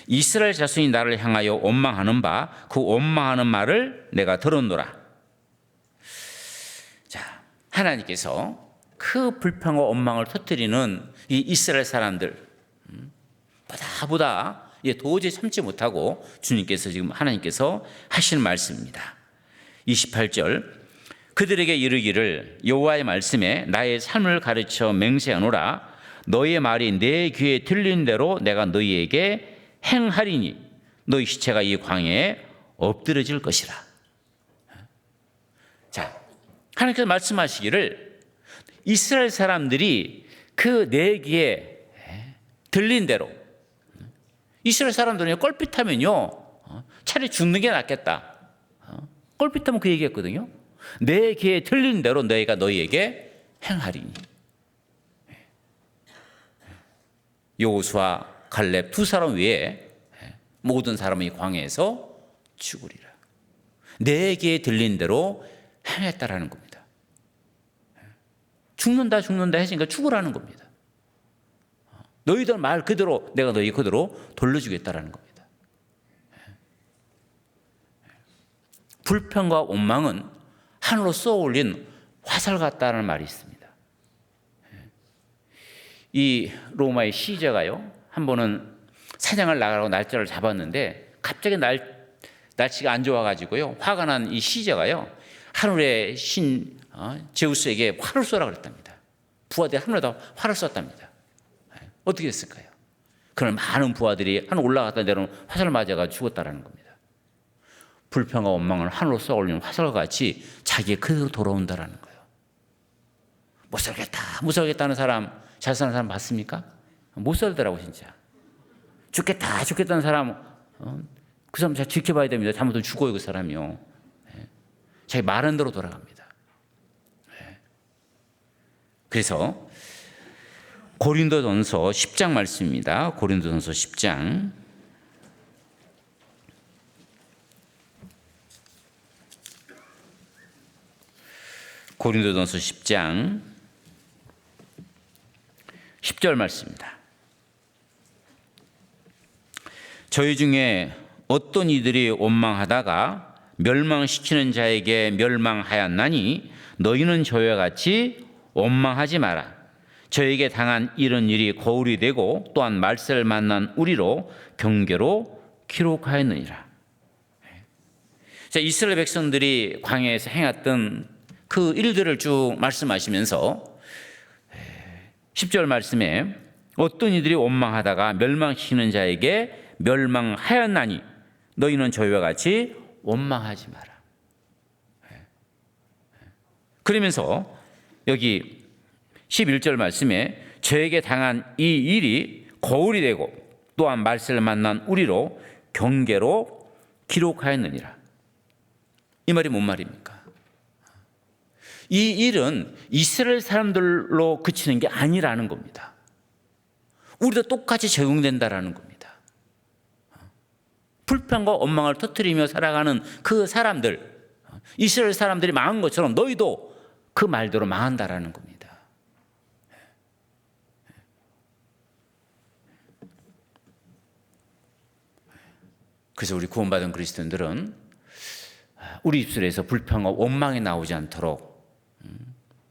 이스라엘 자손이 나를 향하여 원망하는 바 그 원망하는 말을 내가 들었노라. 자, 하나님께서 그 불평과 원망을 터뜨리는 이 이스라엘 사람들 보다 도저히 참지 못하고 주님께서 지금 하나님께서 하시는 말씀입니다. 28절 그들에게 이르기를 여호와의 말씀에 나의 삶을 가르쳐 맹세하노라. 너희의 말이 내 귀에 들린 대로 내가 너희에게 행하리니 너희 시체가 이 광야에 엎드러질 것이라. 자, 하나님께서 말씀하시기를 이스라엘 사람들이 그 내 귀에 들린 대로 이스라엘 사람들은 껄핏하면요 차라리 죽는 게 낫겠다. 껄핏하면 그 얘기했거든요. 내 귀에 들린 대로 너희가 너희에게 행하리니. 여호수아 갈렙 두 사람 외에 모든 사람이 광야에서 죽으리라. 내 귀에 들린 대로 행했다라는 겁니다. 죽는다 했으니까 죽으라는 겁니다. 너희들 말 그대로 내가 너희 그대로 돌려주겠다라는 겁니다. 불평과 원망은 하늘로 쏘아올린 화살 같다는 말이 있습니다. 이 로마의 시저가요 한 번은 사냥을 나가라고 날짜를 잡았는데 갑자기 날씨가 안 좋아가지고요 화가 난 이 시저가요 하늘의 신 제우스에게 활을 쏘라 그랬답니다. 부하들이 하늘에다 활을 쐈답니다. 어떻게 됐을까요? 그런 많은 부하들이 하늘 올라갔다 내려오는 화살을 맞아가 죽었다라는 겁니다. 불평과 원망을 하늘로 쏘아올리는 화살과 같이 자기의 그대로 돌아온다라는 거예요. 못 살겠다는 사람, 잘 사는 사람 봤습니까? 못 살더라고 진짜. 죽겠다는 사람 그 사람 잘 지켜봐야 됩니다. 잘못하면 죽어요 그 사람이요. 자기 말한 대로 돌아갑니다. 그래서 고린도전서 10장 말씀입니다. 고린도전서 10장 고린도전서 10장 10절 말씀입니다. 저희 중에 어떤 이들이 원망하다가 멸망시키는 자에게 멸망하였나니 너희는 저희와 같이 원망하지 마라. 저에게 당한 이런 일이 거울이 되고 또한 말세를 만난 우리로 경계로 기록하였느니라. 자, 이스라엘 백성들이 광야에서 행했던 그 일들을 쭉 말씀하시면서 10절 말씀에 어떤 이들이 원망하다가 멸망시키는 자에게 멸망하였나니 너희는 저희와 같이 원망하지 마라. 그러면서 여기 11절 말씀에 저에게 당한 이 일이 거울이 되고 또한 말세를 만난 우리로 경계로 기록하였느니라. 이 말이 뭔 말입니까? 이 일은 이스라엘 사람들로 그치는 게 아니라는 겁니다. 우리도 똑같이 적용된다라는 겁니다. 불평과 원망을 터뜨리며 살아가는 그 사람들, 이스라엘 사람들이 망한 것처럼 너희도 그 말대로 망한다라는 겁니다. 그래서 우리 구원받은 그리스도인들은 우리 입술에서 불평과 원망이 나오지 않도록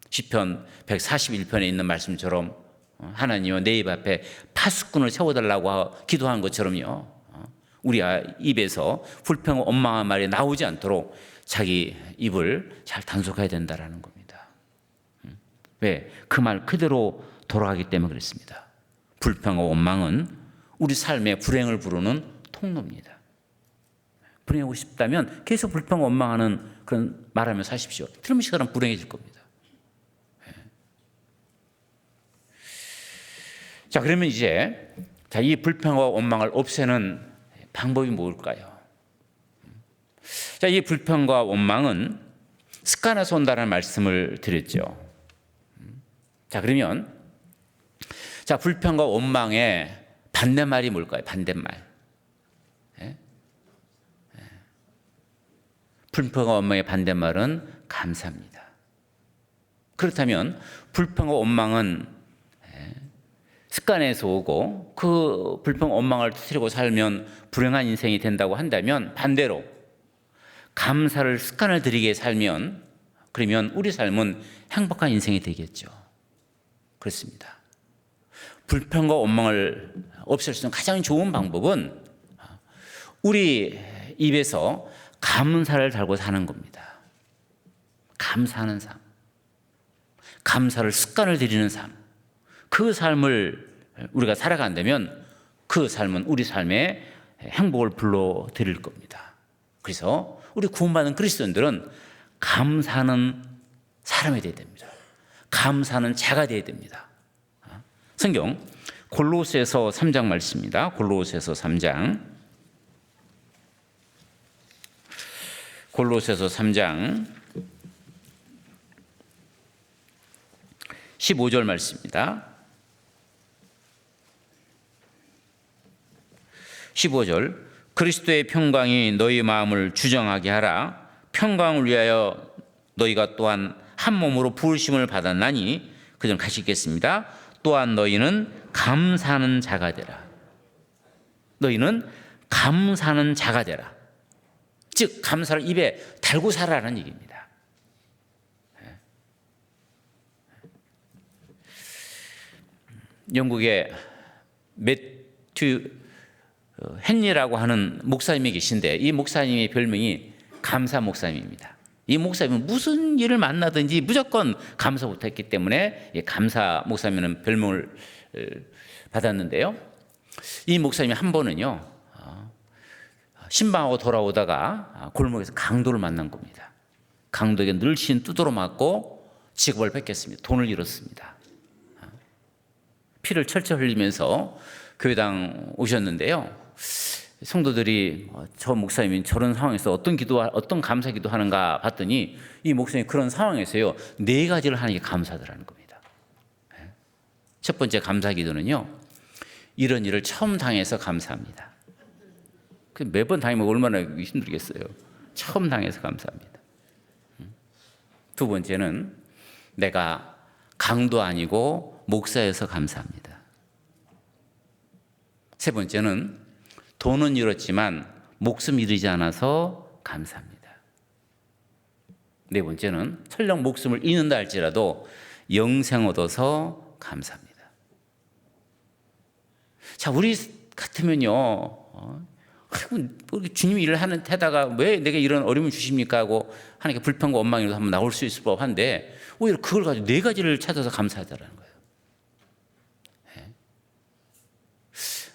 시편 141편에 있는 말씀처럼 하나님은 내 입 앞에 파수꾼을 세워달라고 기도한 것처럼요, 우리 입에서 불평과 원망한 말이 나오지 않도록 자기 입을 잘 단속해야 된다라는 겁니다. 왜? 그 말 그대로 돌아가기 때문에 그렇습니다. 불평과 원망은 우리 삶의 불행을 부르는 통로입니다. 불행하고 싶다면 계속 불평 원망하는 그런 말하며 사십시오. 틀림없이 그 사람 불행해질 겁니다. 자, 그러면 이제 이 불평과 원망을 없애는 방법이 뭘까요? 자, 이 불평과 원망은 습관에서 온다는 말씀을 드렸죠. 자, 그러면 불평과 원망의 반대말이 뭘까요? 반대말. 불평과 원망의 반대말은 감사입니다. 그렇다면 불평과 원망은 습관에서 오고 그 불평 원망을 터뜨리고 살면 불행한 인생이 된다고 한다면, 반대로 감사를 습관을 들이게 살면, 그러면 우리 삶은 행복한 인생이 되겠죠. 그렇습니다. 불평과 원망을 없앨 수 있는 가장 좋은 방법은 우리 입에서 감사를 달고 사는 겁니다. 감사하는 삶, 감사를 습관을 들이는 삶, 그 삶을 우리가 살아간다면 그 삶은 우리 삶에 행복을 불러드릴 겁니다. 그래서 우리 구원받은 그리스도인들은 감사하는 사람이 되어야 됩니다. 감사하는 자가 되어야 됩니다. 성경 골로새서 3장 말씀입니다. 골로새서 3장 15절 말씀입니다. 15절, 그리스도의 평강이 너희 마음을 주정하게 하라. 평강을 위하여 너희가 또한 한 몸으로 부르심을 받았나니, 그전 같이 읽겠습니다. 또한 너희는 감사하는 자가 되라. 너희는 감사하는 자가 되라. 즉 감사를 입에 달고 살아라는 얘기입니다. 영국의 매튜 헨리라고 하는 목사님이 계신데, 이 목사님의 별명이 감사 목사님입니다. 이 목사님은 무슨 일을 만나든지 무조건 감사부터 했기 때문에 감사 목사님은 별명을 받았는데요, 이 목사님이 한 번은요 신방하고 돌아오다가 골목에서 강도를 만난 겁니다. 강도에게 늘씬 두드러 맞고 직업을 뺏겼습니다. 돈을 잃었습니다. 피를 철철 흘리면서 교회당 오셨는데요, 성도들이 저 목사님이 저런 상황에서 어떤 감사 기도하는가 봤더니, 이 목사님이 그런 상황에서요 4가지를 하는 게 감사하더라는 겁니다. 첫 번째 감사 기도는요, 이런 일을 처음 당해서 감사합니다. 매번 당하면 얼마나 힘들겠어요. 처음 당해서 감사합니다. 두 번째는 내가 강도 아니고 목사여서 감사합니다. 세 번째는 돈은 잃었지만 목숨 잃지 않아서 감사합니다. 네 번째는 설령 목숨을 잃는다 할지라도 영생 얻어서 감사합니다. 자, 우리 같으면요, 주님이 일을 하는 데다가 왜 내게 이런 어려움을 주십니까 하고 하나님께 불평과 원망이라도 한번 나올 수 있을 법한데, 오히려 그걸 가지고 4가지를 찾아서 감사하다라는 거예요.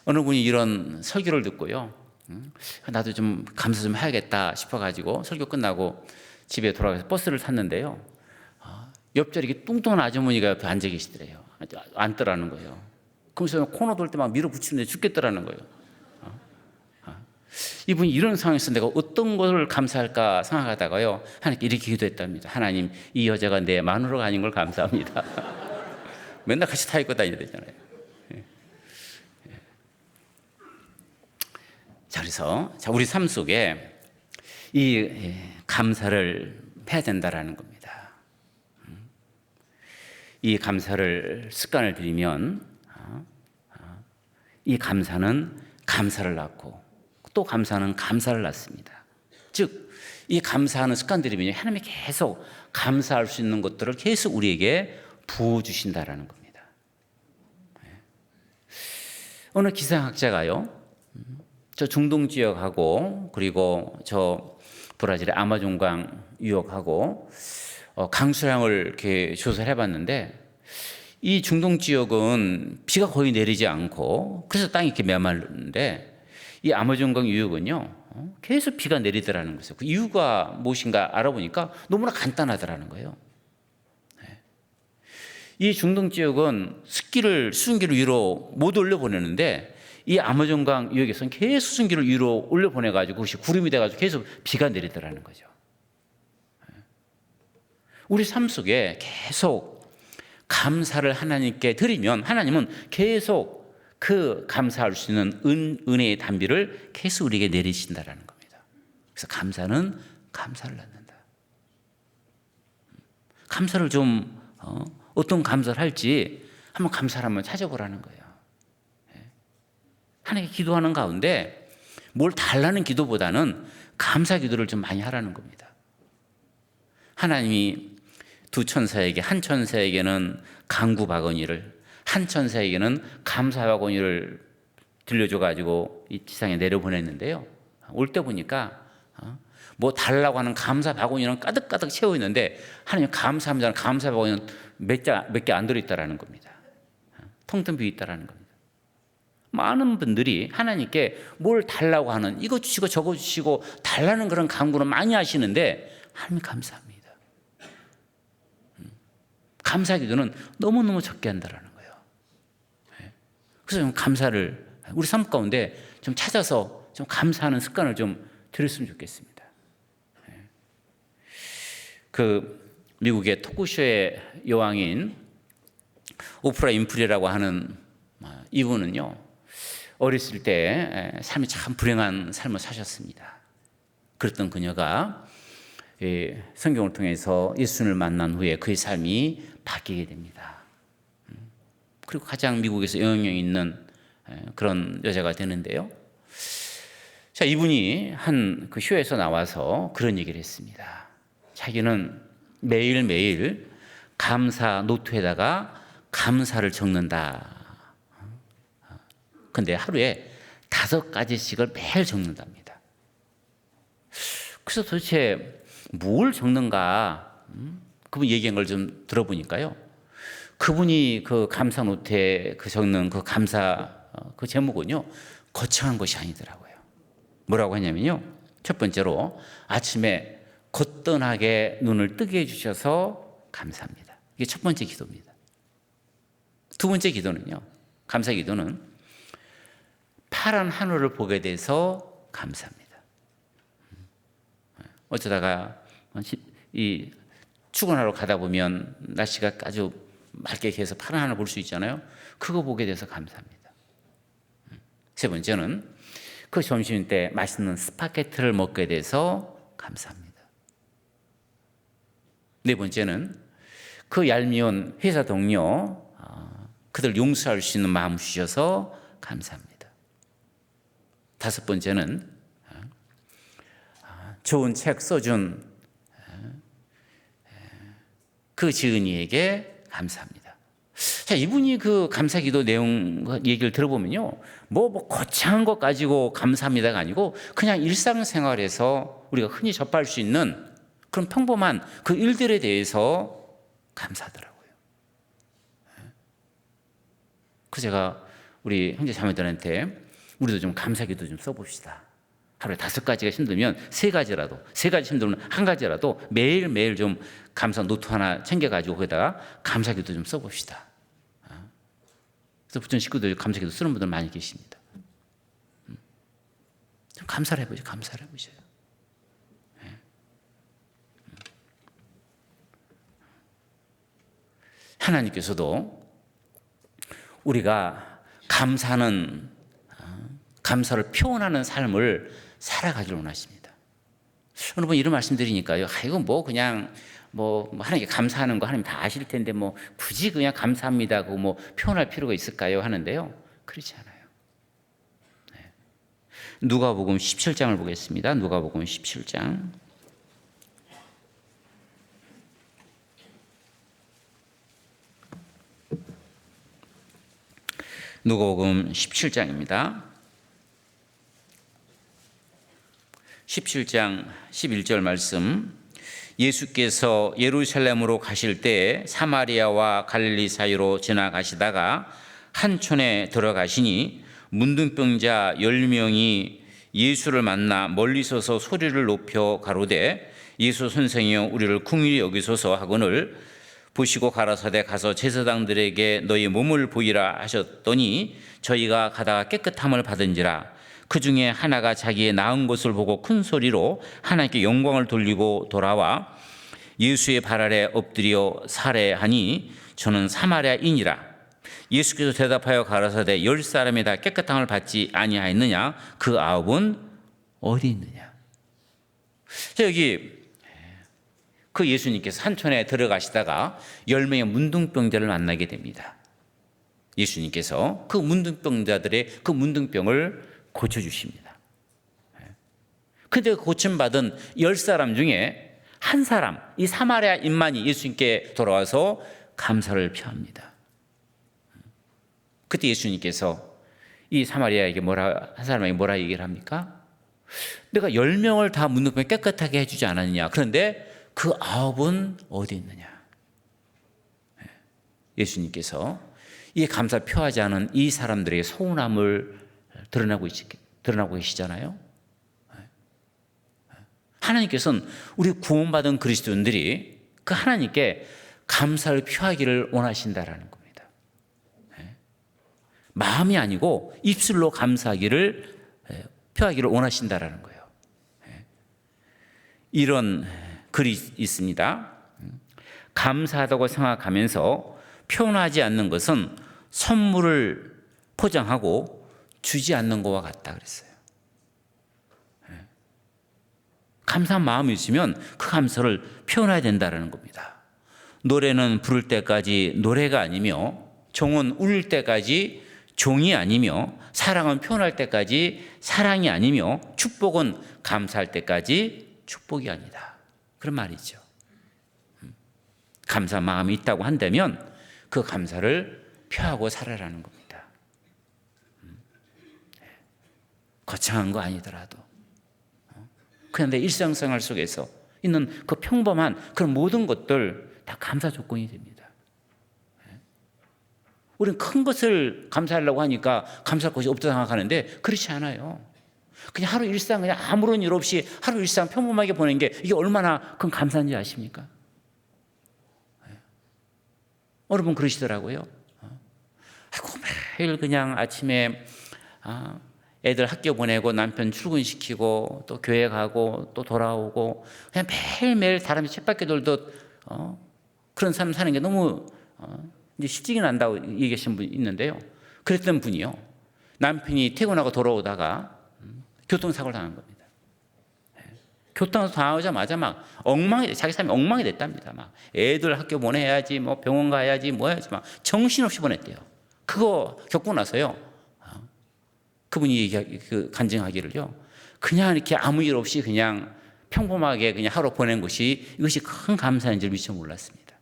어느 분이 이런 설교를 듣고요, 나도 좀 감사 좀 해야겠다 싶어가지고 설교 끝나고 집에 돌아가서 버스를 탔는데요, 옆자리 이렇게 뚱뚱한 아주머니가 옆에 앉아 계시더래요. 앉더라는 거예요. 그러면서 코너 돌 때 막 밀어붙이는데 죽겠더라는 거예요. 이분이 이런 상황에서 내가 어떤 것을 감사할까 생각하다가요, 하나님께 이렇게 기도했답니다. 하나님, 이 여자가 내 마누라가 아닌 걸 감사합니다. 맨날 같이 타 입고 다녀야 되잖아요. 자, 그래서 우리 삶 속에 이 감사를 해야 된다라는 겁니다. 이 감사를 습관을 들이면 이 감사는 감사를 낳고 또 감사는 감사를 낳습니다. 즉, 이 감사하는 습관 들이면 하나님이 계속 감사할 수 있는 것들을 계속 우리에게 부어주신다라는 겁니다. 어느 기상학자가요, 저 중동 지역하고 그리고 저 브라질의 아마존강 유역하고 강수량을 이렇게 조사를 해봤는데, 이 중동 지역은 비가 거의 내리지 않고 그래서 땅이 이렇게 메마른데, 이 아마존강 유역은요 계속 비가 내리더라는 거죠. 그 이유가 무엇인가 알아보니까 너무나 간단하더라는 거예요. 이 중동 지역은 수증기를 위로 못 올려보내는데, 이 아마존강 유역에서는 계속 수증기를 위로 올려보내가지고 그것이 구름이 돼가지고 계속 비가 내리더라는 거죠. 우리 삶 속에 계속 감사를 하나님께 드리면 하나님은 계속 그 감사할 수 있는 은혜의 단비를 계속 우리에게 내리신다라는 겁니다. 그래서 감사는 감사를 낳는다. 감사를 좀 어떤 감사를 할지 한번 감사를 한번 찾아보라는 거예요. 하나님께 기도하는 가운데 뭘 달라는 기도보다는 감사 기도를 좀 많이 하라는 겁니다. 하나님이 두 천사에게, 한 천사에게는 강구 바구니를, 한 천사에게는 감사 바구니를 들려줘가지고 이 지상에 내려보냈는데요, 올 때 보니까 뭐 달라고 하는 감사 바구니는 가득가득 채워 있는데 하나님 감사합니다. 감사 바구니는 몇 개 안 들어있다라는 겁니다. 텅텅 비어 있다라는 겁니다. 많은 분들이 하나님께 뭘 달라고 하는, 이거 주시고 저거 주시고 달라는 그런 간구는 많이 하시는데 하나님 감사합니다. 감사 기도는 너무너무 적게 한다라는 거예요. 그래서 좀 감사를 우리 삶 가운데 좀 찾아서 좀 감사하는 습관을 좀 들였으면 좋겠습니다. 그 미국의 토크쇼의 여왕인 오프라 윈프리라고 하는 이분은요, 어렸을 때 삶이 참 불행한 삶을 사셨습니다. 그랬던 그녀가 성경을 통해서 예수님을 만난 후에 그의 삶이 바뀌게 됩니다. 그리고 가장 미국에서 영향력 있는 그런 여자가 되는데요. 자, 이분이 한 그 쇼에서 나와서 그런 얘기를 했습니다. 자기는 매일매일 감사 노트에다가 감사를 적는다. 근데 하루에 5가지씩을 매일 적는답니다. 그래서 도대체 뭘 적는가? 그분 얘기한 걸 좀 들어보니까요, 그분이 그 감사 노트에 그 적는 그 감사 그 제목은요, 거창한 것이 아니더라고요. 뭐라고 하냐면요, 첫 번째로 아침에 거뜬하게 눈을 뜨게 해주셔서 감사합니다. 이게 첫 번째 기도입니다. 두 번째 기도는요, 감사 기도는 파란 하늘을 보게 돼서 감사합니다. 어쩌다가 이 출근하러 가다 보면 날씨가 아주 맑게 해서 파란 하늘 볼 수 있잖아요. 그거 보게 돼서 감사합니다. 세 번째는 그 점심때 맛있는 스파게티를 먹게 돼서 감사합니다. 네 번째는 그 얄미운 회사 동료 그들 용서할 수 있는 마음 주셔서 감사합니다. 다섯 번째는 좋은 책 써준 그 지은이에게 감사합니다. 자, 이분이 그 감사기도 내용 얘기를 들어보면요, 뭐 거창한 것 가지고 감사합니다가 아니고 그냥 일상생활에서 우리가 흔히 접할 수 있는 그런 평범한 그 일들에 대해서 감사하더라고요. 그래서 제가 우리 형제 자매들한테 우리도 좀 감사기도 좀 써봅시다 하루에 5가지가 힘들면 3가지라도, 3가지 힘들면 1가지라도 매일매일 좀 감사 노트 하나 챙겨가지고 거기다가 감사기도 좀 써봅시다. 그래서 부천 식구들 감사기도 쓰는 분들 많이 계십니다. 좀 감사를 해보죠. 감사를 해보셔요. 하나님께서도 우리가 감사를 표현하는 삶을 살아가기를 원하십니다. 어느 분 이런 말씀드리니까요. 이건 뭐 그냥 하나님께 감사하는 거 하나님 다 아실 텐데 굳이 그냥 감사합니다고 표현할 필요가 있을까요? 하는데요. 그렇지 않아요. 네. 누가복음 17장을 보겠습니다. 누가복음 17장. 누가복음 17장입니다. 17장 11절 말씀. 예수께서 예루살렘으로 가실 때 사마리아와 갈릴리 사이로 지나가시다가 한 촌에 들어가시니 문둥병자 10명이 예수를 만나 멀리 서서 소리를 높여 가로되 예수 선생이여 우리를 긍휼히 여기소서 하거늘 보시고 가라사대 가서 제사장들에게 너희 몸을 보이라 하셨더니 저희가 가다가 깨끗함을 받은지라. 그 중에 하나가 자기의 나은 것을 보고 큰 소리로 하나님께 영광을 돌리고 돌아와 예수의 발 아래 엎드려 살해하니 저는 사마리아인이라. 예수께서 대답하여 가라사대 10사람이 다 깨끗함을 받지 아니하였느냐? 그 9은 어디 있느냐? 여기 그 예수님께서 한촌에 들어가시다가 10명의 문둥병자를 만나게 됩니다. 예수님께서 그 문둥병자들의 그 문둥병을 고쳐주십니다. 그런데 고침받은 10사람 중에 한 사람, 이 사마리아인만이 예수님께 돌아와서 감사를 표합니다. 그때 예수님께서 이 사마리아에게 한 사람에게 뭐라 얘기를 합니까? 내가 10명을 다 문둥병 깨끗하게 해주지 않았느냐? 그런데 그 9은 어디 있느냐? 예수님께서 이 감사 표하지 않은 이 사람들의 서운함을 드러나고 계시잖아요. 하나님께서는 우리 구원받은 그리스도인들이 그 하나님께 감사를 표하기를 원하신다라는 겁니다. 마음이 아니고 입술로 감사하기를 표하기를 원하신다라는 거예요. 이런 글이 있습니다. 감사하다고 생각하면서 표현하지 않는 것은 선물을 포장하고 주지 않는 것과 같다 그랬어요. 감사한 마음이 있으면 그 감사를 표현해야 된다는 겁니다. 노래는 부를 때까지 노래가 아니며 종은 울릴 때까지 종이 아니며 사랑은 표현할 때까지 사랑이 아니며 축복은 감사할 때까지 축복이 아니다. 그런 말이죠. 감사 마음이 있다고 한다면 그 감사를 표하고 살아라는 겁니다. 거창한 거 아니더라도 그냥 내 일상생활 속에서 있는 그 평범한 그런 모든 것들 다 감사 조건이 됩니다. 우리는 큰 것을 감사하려고 하니까 감사할 것이 없다고 생각하는데 그렇지 않아요. 그냥 하루 일상 그냥 아무런 일 없이 하루 일상 평범하게 보낸 게 이게 얼마나 큰 감사인지 아십니까? 어느 분 그러시더라고요. 아이고 매일 그냥 아침에 애들 학교 보내고 남편 출근시키고 또 교회 가고 또 돌아오고 그냥 매일매일 사람이 쳇바퀴 돌듯 그런 삶 사는 게 너무 이제 실증이 난다고 얘기하신 분 있는데요. 그랬던 분이요. 남편이 퇴근하고 돌아오다가 교통사고를 당한 겁니다. 교통사고 당하자마자 막 자기 삶이 엉망이 됐답니다. 막 애들 학교 보내야지, 뭐 병원 가야지, 뭐 해야지, 막 정신없이 보냈대요. 그거 겪고 나서요. 그분이 간증하기를요. 그냥 이렇게 아무 일 없이 그냥 평범하게 그냥 하루 보낸 것이 이것이 큰 감사인 줄 미처 몰랐습니다.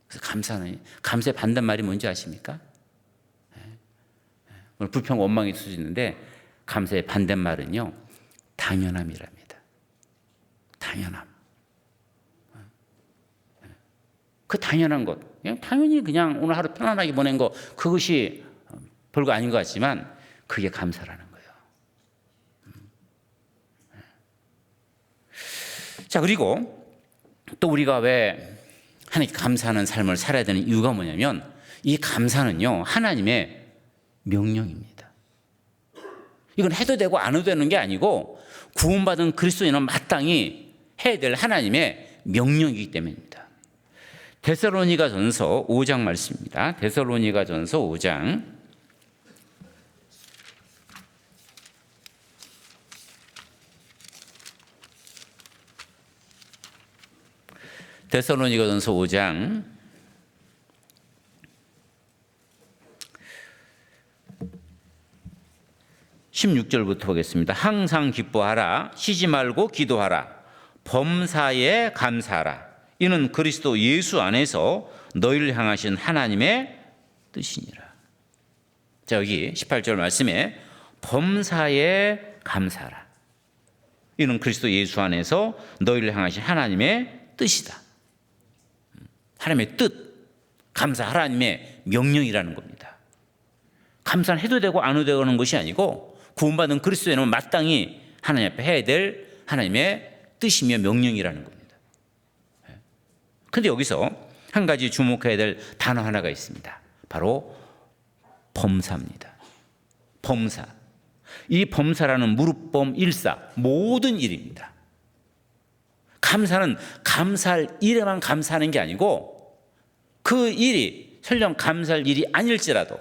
그래서 감사의 반대말이 뭔지 아십니까? 오늘 불평 원망이 있으시는데 감사의 반대말은요. 당연함이랍니다. 당연함. 그 당연한 것. 당연히 그냥 오늘 하루 편안하게 보낸 거 그것이 별거 아닌 것 같지만 그게 감사라는 거예요. 자, 그리고 또 우리가 왜 하나님께 감사하는 삶을 살아야 되는 이유가 뭐냐면 이 감사는요, 하나님의 명령입니다. 이건 해도 되고 안 해도 되는 게 아니고 구원받은 그리스도인은 마땅히 해야 될 하나님의 명령이기 때문입니다. 데살로니가전서 5장 말씀입니다. 데살로니가전서 5장 데살로니가전서 5장 16절부터 보겠습니다. 항상 기뻐하라, 쉬지 말고 기도하라, 범사에 감사하라. 이는 그리스도 예수 안에서 너희를 향하신 하나님의 뜻이니라. 자, 여기 18절 말씀에 범사에 감사하라. 이는 그리스도 예수 안에서 너희를 향하신 하나님의 뜻이다. 하나님의 뜻, 감사, 하나님의 명령이라는 겁니다. 감사는 해도 되고 안 해도 되는 것이 아니고 구원받은 그리스도인은 마땅히 하나님 앞에 해야 될 하나님의 뜻이며 명령이라는 겁니다. 그런데 여기서 한 가지 주목해야 될 단어 하나가 있습니다. 바로 범사입니다. 범사. 이 범사라는 무릎범 일사, 모든 일입니다. 감사는 감사할 일에만 감사하는 게 아니고 그 일이 설령 감사할 일이 아닐지라도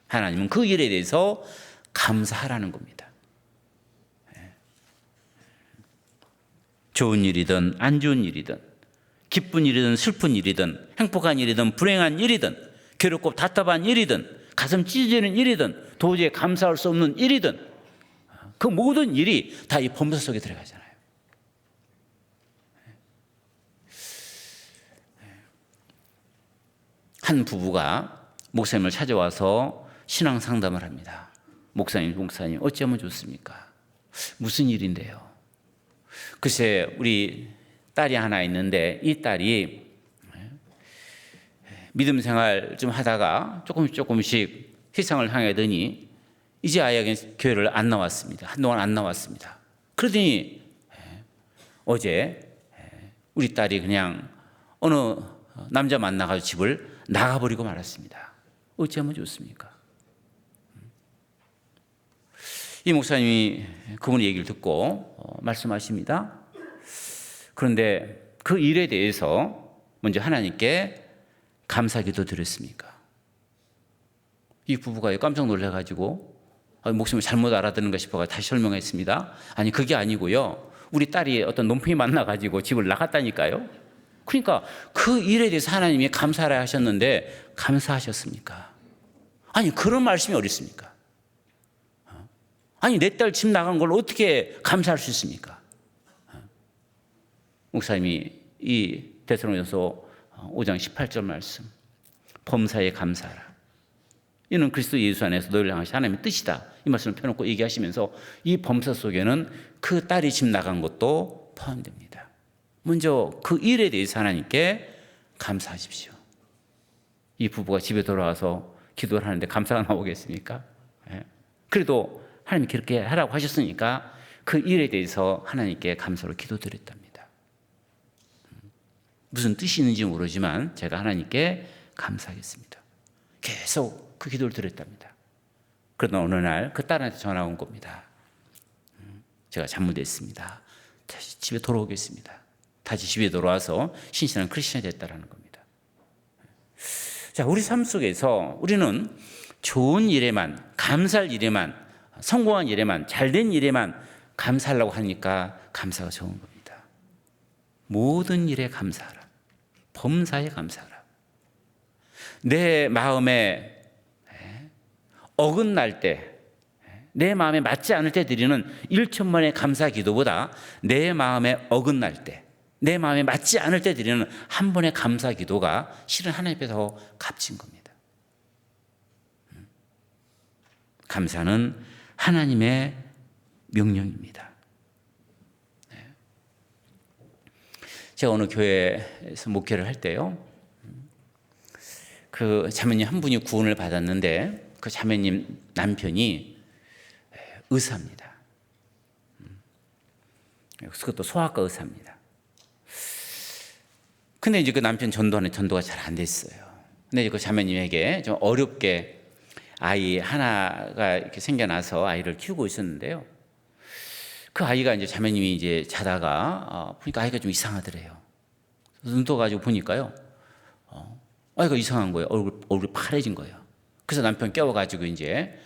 하나님은 그 일에 대해서 감사하라는 겁니다. 좋은 일이든 안 좋은 일이든 기쁜 일이든 슬픈 일이든 행복한 일이든 불행한 일이든 괴롭고 답답한 일이든 가슴 찢어지는 일이든 도저히 감사할 수 없는 일이든 그 모든 일이 다 이 범사 속에 들어가잖아요. 한 부부가 목사님을 찾아와서 신앙 상담을 합니다. 목사님 어찌하면 좋습니까? 무슨 일인데요? 글쎄 우리 딸이 하나 있는데 이 딸이 믿음 생활 좀 하다가 조금씩 세상을 향하더니 이제 아예 교회를 안 나왔습니다. 한동안 안 나왔습니다. 그러더니 어제 우리 딸이 그냥 어느 남자 만나가지고 집을 나가버리고 말았습니다. 어찌하면 좋습니까? 이 목사님이 그분의 얘기를 듣고 말씀하십니다. 그런데 그 일에 대해서 먼저 하나님께 감사기도 드렸습니까? 이 부부가 깜짝 놀라가지고 목사님을 잘못 알아듣는가 싶어서 다시 설명했습니다. 아니 그게 아니고요. 우리 딸이 어떤 놈팽이 만나가지고 집을 나갔다니까요. 그러니까 그 일에 대해서 하나님이 감사하라 하셨는데 감사하셨습니까? 아니 그런 말씀이 어디 있습니까? 아니 내 딸 집 나간 걸 어떻게 감사할 수 있습니까? 목사님이 이 데살로니가서 5장 18절 말씀 범사에 감사하라. 이는 그리스도 예수 안에서 너희를 향하신 하나님의 뜻이다. 이 말씀을 펴놓고 얘기하시면서 이 범사 속에는 그 딸이 집 나간 것도 포함됩니다. 먼저 그 일에 대해서 하나님께 감사하십시오. 이 부부가 집에 돌아와서 기도를 하는데 감사가 나오겠습니까? 그래도 하나님이 그렇게 하라고 하셨으니까 그 일에 대해서 하나님께 감사로 기도드렸답니다. 무슨 뜻이 있는지 모르지만 제가 하나님께 감사하겠습니다. 계속 그 기도를 드렸답니다. 그러다 어느 날 그 딸한테 전화가 온 겁니다. 제가 잘못했습니다. 다시 집에 돌아오겠습니다. 다시 집에 돌아와서 신실한 크리스천이 됐다는 겁니다. 자, 우리 삶 속에서 우리는 좋은 일에만, 감사할 일에만, 성공한 일에만, 잘된 일에만 감사하려고 하니까 감사가 좋은 겁니다. 모든 일에 감사하라. 범사에 감사하라. 내 마음에 어긋날 때, 내 마음에 맞지 않을 때 드리는 1천만의 감사 기도보다 내 마음에 어긋날 때, 내 마음에 맞지 않을 때 드리는 한 번의 감사 기도가 실은 하나님 앞에 더 값진 겁니다. 감사는 하나님의 명령입니다. 제가 어느 교회에서 목회를 할 때요, 그 자매님 한 분이 구원을 받았는데 그 자매님 남편이 의사입니다. 그것도 소아과 의사입니다. 근데 이제 그 남편 전도하는 전도가 잘 안 됐어요. 근데 그 자매님에게 좀 어렵게 아이 하나가 이렇게 생겨나서 아이를 키우고 있었는데요. 그 아이가 이제 자매님이 이제 자다가 보니까 아이가 좀 이상하더래요. 눈 떠가지고 보니까요. 아이가 이상한 거예요. 얼굴이 파래진 거예요. 그래서 남편 깨워가지고 이제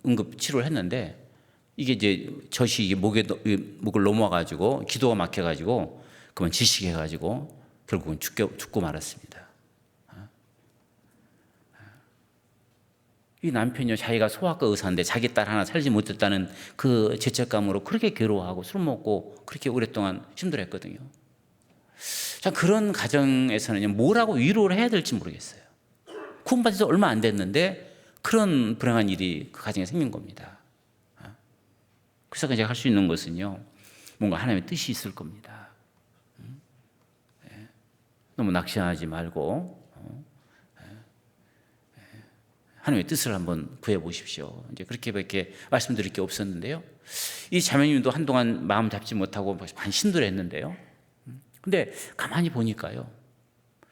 응급 치료를 했는데 이게 이제 젖이 이게 목을 넘어가지고 기도가 막혀가지고 그만 질식해가지고 결국은 죽고 말았습니다. 이 남편이요, 자기가 소아과 의사인데 자기 딸 하나 살지 못했다는 그 죄책감으로 그렇게 괴로워하고 술 먹고 그렇게 오랫동안 힘들어했거든요. 자, 그런 가정에서는 뭐라고 위로를 해야 될지 모르겠어요. 구원받은 지 얼마 안 됐는데 그런 불행한 일이 그 가정에 생긴 겁니다. 그래서 제가 할 수 있는 것은요, 뭔가 하나님의 뜻이 있을 겁니다. 너무 낙심하지 말고 하나님의 뜻을 한번 구해보십시오. 이제 그렇게밖에 말씀드릴 게 없었는데요. 이 자매님도 한동안 마음 잡지 못하고 많이 힘들어했는데요. 근데 가만히 보니까요,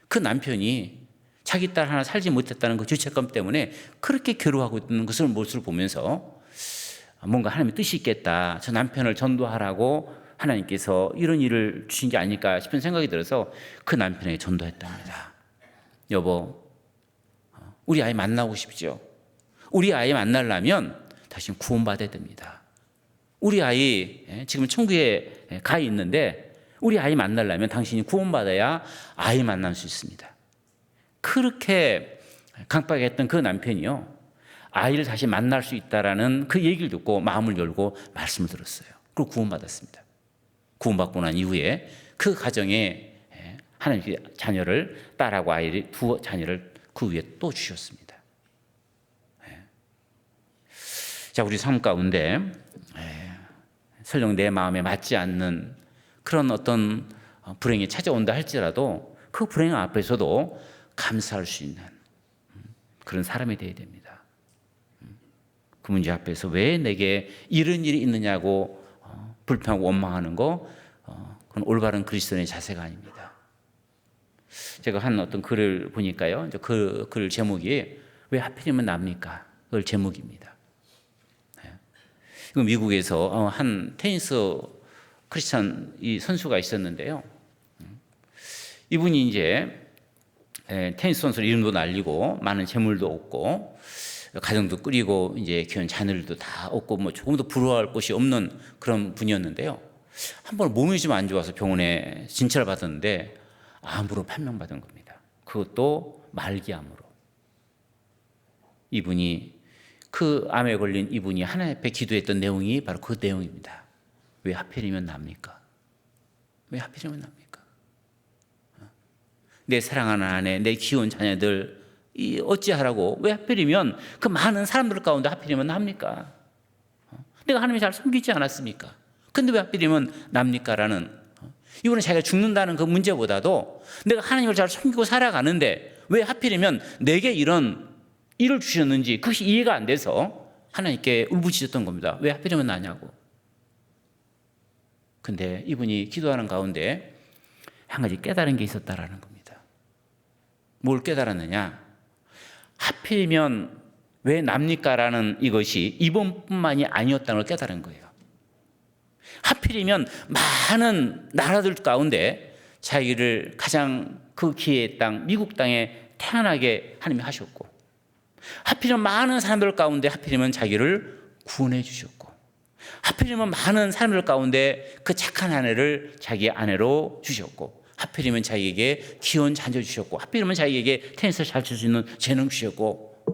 그 남편이 자기 딸 하나 살지 못했다는 그 죄책감 때문에 그렇게 괴로워하고 있는 것을 모습을 보면서 뭔가 하나님의 뜻이 있겠다. 저 남편을 전도하라고 하나님께서 이런 일을 주신 게 아닐까 싶은 생각이 들어서 그 남편에게 전도했답니다. 여보, 우리 아이 만나고 싶죠? 우리 아이 만나려면 당신 구원받아야 됩니다. 우리 아이 지금 천국에 가 있는데 우리 아이 만나려면 당신이 구원받아야 아이 만날 수 있습니다. 그렇게 강박했던 그 남편이요, 아이를 다시 만날 수 있다라는 그 얘기를 듣고 마음을 열고 말씀을 들었어요. 그리고 구원받았습니다. 구원받고 난 이후에 그 가정에 하나님께 자녀를, 딸하고 아이를, 두 자녀를 그 위에 또 주셨습니다. 자, 우리 삶 가운데 설령 내 마음에 맞지 않는 그런 어떤 불행이 찾아온다 할지라도 그 불행 앞에서도 감사할 수 있는 그런 사람이 되어야 됩니다. 그 문제 앞에서 왜 내게 이런 일이 있느냐고 불평하고 원망하는 거, 그건 올바른 그리스도인의 자세가 아닙니다. 제가 한 어떤 글을 보니까요, 그 글 제목이 왜 하필이면 납니까? 그걸 제목입니다. 이거 미국에서 한 테니스 크리스찬 이 선수가 있었는데요. 이분이 이제 테니스 선수로 이름도 날리고 많은 재물도 얻고 가정도 꾸리고 이제 귀한 자녀들도 다 얻고 뭐 조금도 부러워할 곳이 없는 그런 분이었는데요. 한 번 몸이 좀 안 좋아서 병원에 진찰을 받았는데 암으로 판명받은 겁니다. 그것도 말기암으로. 이분이 그 암에 걸린 이분이 하나님 앞에 기도했던 내용이 바로 그 내용입니다. 왜 하필이면 납니까? 왜 하필이면 납니까? 내 사랑하는 아내, 내 귀여운 자녀들 어찌하라고 왜 하필이면 그 많은 사람들 가운데 하필이면 납니까? 내가 하나님을 잘 섬기지 않았습니까? 근데 왜 하필이면 납니까? 라는, 이분은 자기가 죽는다는 그 문제보다도 내가 하나님을 잘 섬기고 살아가는데 왜 하필이면 내게 이런 일을 주셨는지 그것이 이해가 안 돼서 하나님께 울부짖었던 겁니다. 왜 하필이면 나냐고. 근데 이분이 기도하는 가운데 한 가지 깨달은 게 있었다라는 겁니다. 뭘 깨달았느냐? 하필이면 왜 납니까? 라는 이것이 이번뿐만이 아니었다는 걸 깨달은 거예요. 하필이면 많은 나라들 가운데 자기를 가장 그 기회의 땅, 미국 땅에 태어나게 하나님이 하셨고, 하필이면 많은 사람들 가운데 하필이면 자기를 구원해 주셨고, 하필이면 많은 사람들 가운데 그 착한 아내를 자기 아내로 주셨고, 하필이면 자기에게 귀여운 자녀 주셨고, 하필이면 자기에게 테니스를 잘 칠 수 있는 재능 주셨고,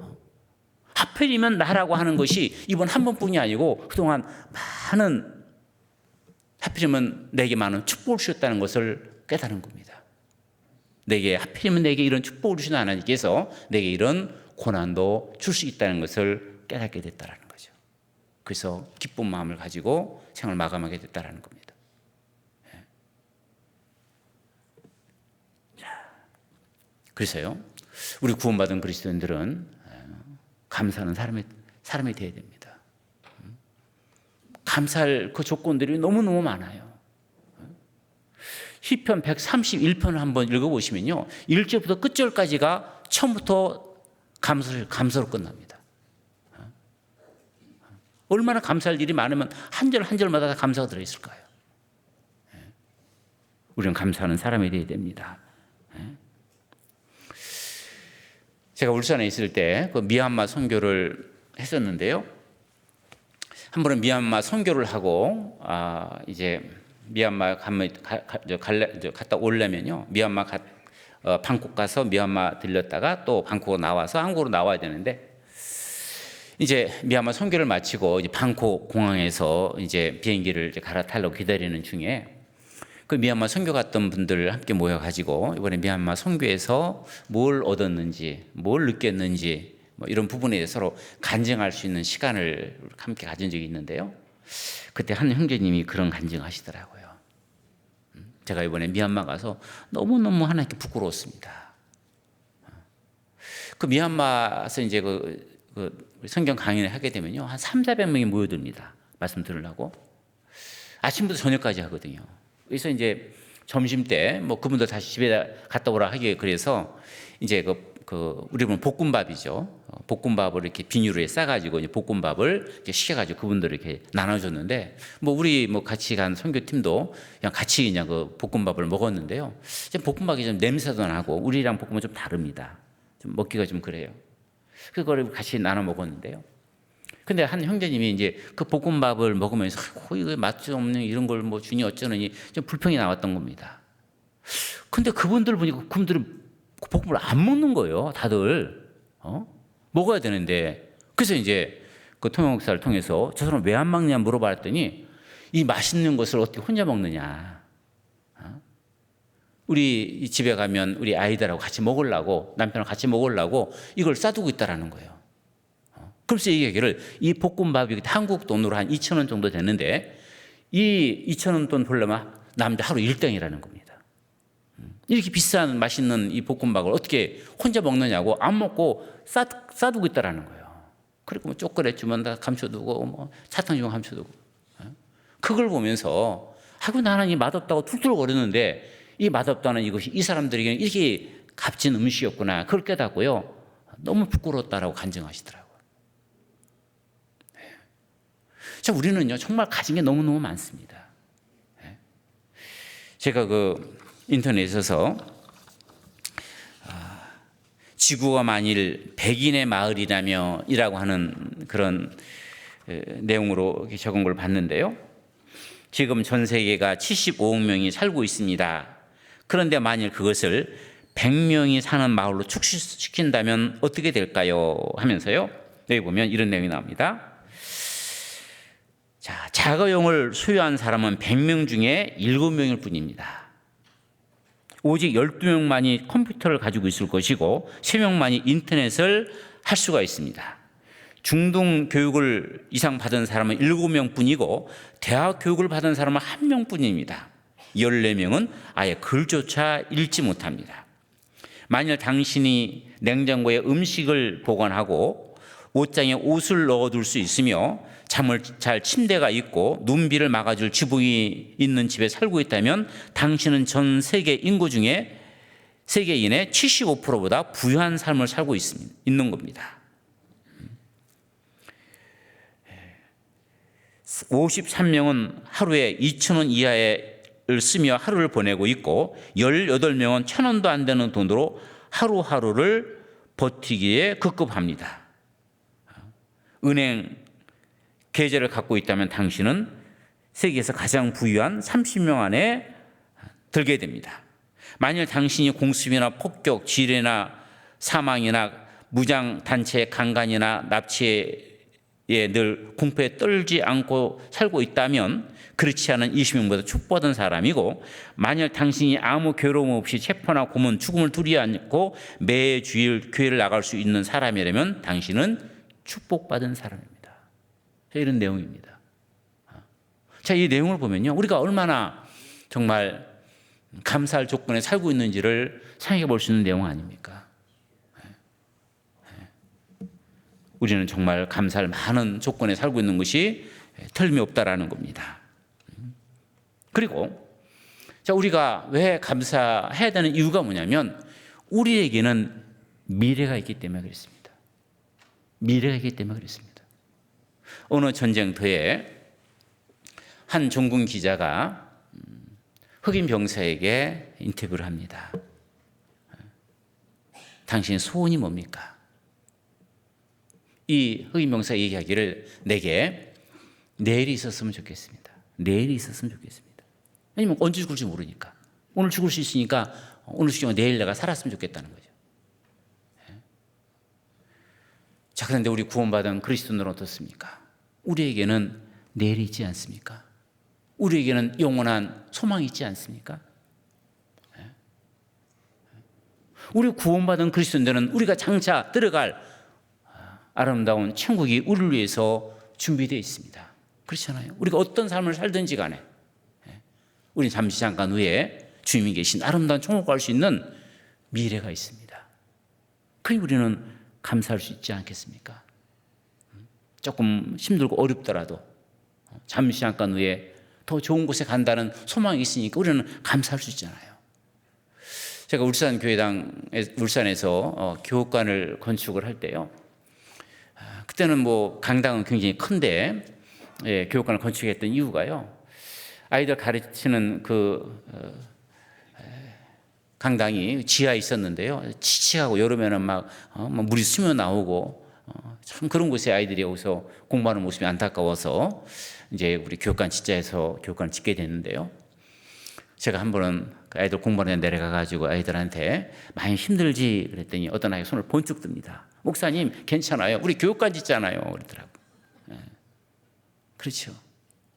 하필이면 나라고 하는 것이 이번 한 번뿐이 아니고 그동안 많은, 하필이면 내게 많은 축복을 주셨다는 것을 깨달은 겁니다. 하필이면 내게 이런 축복을 주신 하나님께서 내게 이런 고난도 줄 수 있다는 것을 깨닫게 됐다는 거죠. 그래서 기쁜 마음을 가지고 생을 마감하게 됐다는 겁니다. 그래서요, 우리 구원받은 그리스도인들은 감사하는 사람이 되어야 됩니다. 감사할 그 조건들이 너무너무 많아요. 시편 131편을 한번 읽어보시면요, 1절부터 끝절까지가 처음부터 감사로 끝납니다. 얼마나 감사할 일이 많으면 한 절 한 절마다 다 감사가 들어있을까요? 우리는 감사하는 사람이 되어야 됩니다. 제가 울산에 있을 때 그 미얀마 선교를 했었는데요. 한 번은 미얀마 선교를 하고 이제 미얀마 갔다 오려면요, 미얀마 방콕 가서 미얀마 들렸다가 또 방콕 나와서 한국으로 나와야 되는데, 이제 미얀마 선교를 마치고 이제 방콕 공항에서 이제 비행기를 이제 갈아타려고 기다리는 중에 그 미얀마 선교 갔던 분들 함께 모여가지고 이번에 미얀마 선교에서 뭘 얻었는지, 뭘 느꼈는지 뭐 이런 부분에 대해서 서로 간증할 수 있는 시간을 함께 가진 적이 있는데요. 그때 한 형제님이 그런 간증하시더라고요. 제가 이번에 미얀마 가서 너무너무 하나님께 부끄러웠습니다. 그 미얀마에서 이제 그 성경 강의를 하게 되면요, 한 300~400명이 모여듭니다. 말씀 들으려고. 아침부터 저녁까지 하거든요. 그래서 이제 점심 때 뭐 그분들 다시 집에 갔다 오라 하기에, 그래서 이제 우리 보면 볶음밥이죠. 볶음밥을 이렇게 비닐에 싸가지고 이제 볶음밥을 이렇게 시켜가지고 그분들 이렇게 나눠줬는데, 뭐 우리 뭐 같이 간 선교팀도 그냥 같이 그냥 그 볶음밥을 먹었는데요. 볶음밥이 좀 냄새도 나고 우리랑 볶음은 좀 다릅니다. 좀 먹기가 좀 그래요. 그거를 같이 나눠 먹었는데요. 근데 한 형제님이 이제 그 볶음밥을 먹으면서 이거 맛 좀 없는 이런 걸 뭐 주니 어쩌느니 좀 불평이 나왔던 겁니다. 근데 그분들 보니까 그분들은 볶음을 안 먹는 거예요. 다들 먹어야 되는데. 그래서 이제 그 통역사를 통해서 저 사람 왜 안 먹냐 물어봤더니, 이 맛있는 것을 어떻게 혼자 먹느냐, 우리 집에 가면 우리 아이들하고 같이 먹으려고, 남편하고 같이 먹으려고 이걸 싸두고 있다라는 거예요. 그래서 이 얘기를, 이 볶음밥이 한국 돈으로 한 2,000원 정도 되는데, 이 2,000원 돈 벌려면 남자 하루 1땡이라는 겁니다. 이렇게 비싼 맛있는 이 볶음밥을 어떻게 혼자 먹느냐고, 안 먹고 싸두고 있다라는 거예요. 그리고 뭐 초콜릿 주면 다 감춰두고, 뭐 사탕 주면 감춰두고. 그걸 보면서 아이고 나는 이 맛없다고 툴툴 거리는데, 이 맛없다는 이것이 이 사람들에게는 이렇게 값진 음식이었구나, 그걸 깨닫고요, 너무 부끄러웠다라고 간증하시더라고요. 자, 우리는요 정말 가진 게 너무너무 많습니다. 제가 그 인터넷에서 지구가 만일 백인의 마을이라며 이라고 하는 그런 내용으로 적은 걸 봤는데요. 지금 전 세계가 75억 명이 살고 있습니다. 그런데 만일 그것을 100명이 사는 마을로 축소시킨다면 어떻게 될까요? 하면서요, 여기 보면 이런 내용이 나옵니다. 자, 자가용을 소유한 사람은 100명 중에 7명일 뿐입니다. 오직 12명만이 컴퓨터를 가지고 있을 것이고 3명만이 인터넷을 할 수가 있습니다. 중등 교육을 이상 받은 사람은 7명 뿐이고 대학 교육을 받은 사람은 1명 뿐입니다. 14명은 아예 글조차 읽지 못합니다. 만일 당신이 냉장고에 음식을 보관하고 옷장에 옷을 넣어둘 수 있으며 잠을 잘 침대가 있고 눈비를 막아줄 지붕이 있는 집에 살고 있다면 당신은 전 세계 인구 중에 세계인의 75%보다 부유한 삶을 살고 있는 겁니다. 53명은 하루에 2,000원 이하를 쓰며 하루를 보내고 있고 18명은 1,000원도 안 되는 돈으로 하루하루를 버티기에 급급합니다. 은행 계좌를 갖고 있다면 당신은 세계에서 가장 부유한 30명 안에 들게 됩니다. 만일 당신이 공습이나 폭격, 지뢰나 사망이나 무장단체의 강간이나 납치에 늘 공포에 떨지 않고 살고 있다면 그렇지 않은 20명보다 축복받은 사람이고, 만일 당신이 아무 괴로움 없이 체포나 고문, 죽음을 두려워하지 않고 매주일 교회를 나갈 수 있는 사람이라면 당신은 축복받은 사람입니다. 이런 내용입니다. 자, 이 내용을 보면요, 우리가 얼마나 정말 감사할 조건에 살고 있는지를 생각해 볼 수 있는 내용 아닙니까? 우리는 정말 감사할 많은 조건에 살고 있는 것이 틀림없다라는 겁니다. 그리고 자, 우리가 왜 감사해야 되는 이유가 뭐냐면 우리에게는 미래가 있기 때문에 그렇습니다. 미래가 있기 때문에 그렇습니다. 어느 전쟁터에 한 종군 기자가 흑인 병사에게 인터뷰를 합니다. 당신 소원이 뭡니까? 이 흑인 병사가 얘기하기를 내게 내일이 있었으면 좋겠습니다. 내일이 있었으면 좋겠습니다. 왜냐면 언제 죽을지 모르니까. 오늘 죽을 수 있으니까 오늘 죽으면 내일 내가 살았으면 좋겠다는 거죠. 자, 그런데 우리 구원받은 그리스도인들은 어떻습니까? 우리에게는 내일이 있지 않습니까? 우리에게는 영원한 소망이 있지 않습니까? 우리 구원받은 그리스도인들은 우리가 장차 들어갈 아름다운 천국이 우리를 위해서 준비되어 있습니다. 그렇잖아요. 우리가 어떤 삶을 살든지 간에 우리는 잠시 잠깐 후에 주님이 계신 아름다운 천국 갈 수 있는 미래가 있습니다. 그러니 우리는 감사할 수 있지 않겠습니까? 조금 힘들고 어렵더라도 잠시 잠깐 후에 더 좋은 곳에 간다는 소망이 있으니까 우리는 감사할 수 있잖아요. 제가 울산에서 교육관을 건축을 할 때요. 그때는 뭐 강당은 굉장히 큰데 교육관을 건축했던 이유가요. 아이들 가르치는 그 강당이 지하에 있었는데요. 칙칙하고 여름에는 막 물이 스며 나오고 참 그런 곳에 아이들이 여기서 공부하는 모습이 안타까워서 이제 우리 교육관 지자에서 교육관을 짓게 됐는데요. 제가 한 번은 아이들 공부하는 데 내려가가지고 아이들한테 많이 힘들지 그랬더니 어떤 아이가 손을 번쩍 듭니다. 목사님 괜찮아요. 우리 교육관 짓잖아요. 그러더라고요. 그렇죠.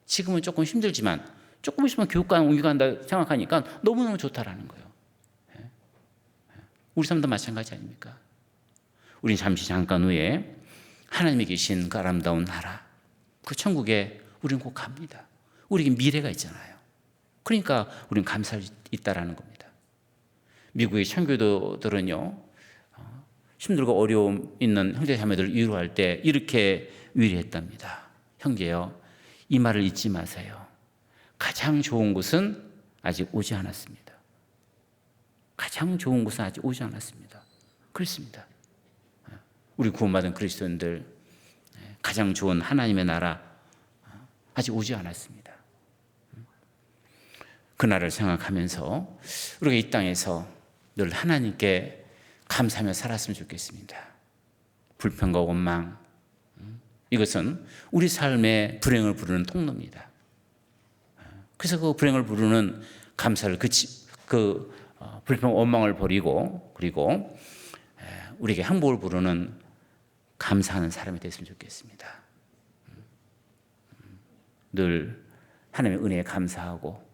지금은 조금 힘들지만 조금 있으면 교육관 옮겨간다 생각하니까 너무너무 좋다라는 거예요. 우리 삶도 마찬가지 아닙니까? 우리는 잠시 잠깐 후에 하나님이 계신 그 아름다운 나라, 그 천국에 우리는 꼭 갑니다. 우리에게 미래가 있잖아요. 그러니까 우리는 감사할 수 있다라는 겁니다. 미국의 청교도들은요, 힘들고 어려움 있는 형제자매들을 위로할 때 이렇게 위로했답니다. 형제요, 이 말을 잊지 마세요. 가장 좋은 곳은 아직 오지 않았습니다. 가장 좋은 곳은 아직 오지 않았습니다. 그렇습니다. 우리 구원받은 그리스도인들 가장 좋은 하나님의 나라 아직 오지 않았습니다. 그 날을 생각하면서 우리가 이 땅에서 늘 하나님께 감사하며 살았으면 좋겠습니다. 불평과 원망, 이것은 우리 삶의 불행을 부르는 통로입니다. 그래서 그 불행을 부르는 감사를 불평 원망을 버리고 그리고 우리에게 행복을 부르는 감사하는 사람이 됐으면 좋겠습니다. 늘 하나님의 은혜에 감사하고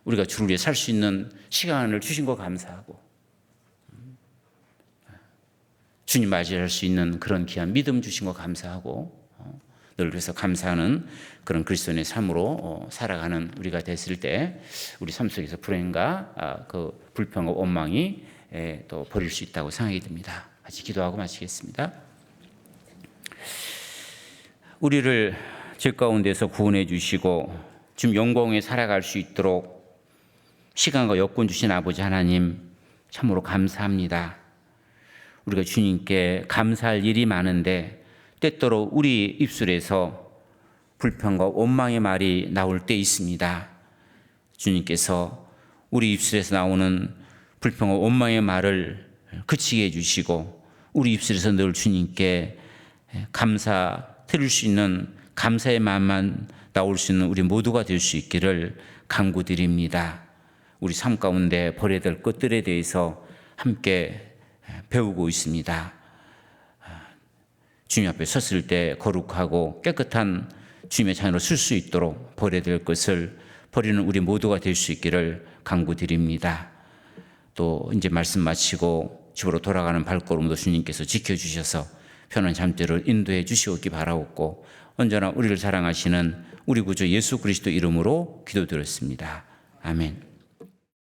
우리가 주를 위해 살 수 있는 시간을 주신 거 감사하고 주님 맞이할 수 있는 그런 귀한 믿음 주신 거 감사하고 늘 그래서 감사하는 그런 그리스도인의 삶으로 살아가는 우리가 됐을 때 우리 삶 속에서 불행과 그 불평과 원망이 또 버릴 수 있다고 생각이 듭니다. 같이 기도하고 마치겠습니다. 우리를 죄 가운데서 구원해 주시고 지금 영광에 살아갈 수 있도록 시간과 여건 주신 아버지 하나님 참으로 감사합니다. 우리가 주님께 감사할 일이 많은데 때때로 우리 입술에서 불평과 원망의 말이 나올 때 있습니다. 주님께서 우리 입술에서 나오는 불평과 원망의 말을 그치게 해주시고 우리 입술에서 늘 주님께 감사 드릴 수 있는 감사의 마음만 나올 수 있는 우리 모두가 될 수 있기를 간구드립니다. 우리 삶 가운데 버려야 될 것들에 대해서 함께 배우고 있습니다. 주님 앞에 섰을 때 거룩하고 깨끗한 주님의 자녀로 쓸 수 있도록 버려야 될 것을 버리는 우리 모두가 될 수 있기를 간구드립니다. 또 이제 말씀 마치고 집으로 돌아가는 발걸음도 주님께서 지켜주셔서 편한 잠들을 인도해 주시옵기 바라옵고 언제나 우리를 사랑하시는 우리 구주 예수 그리스도 이름으로 기도드렸습니다. 아멘.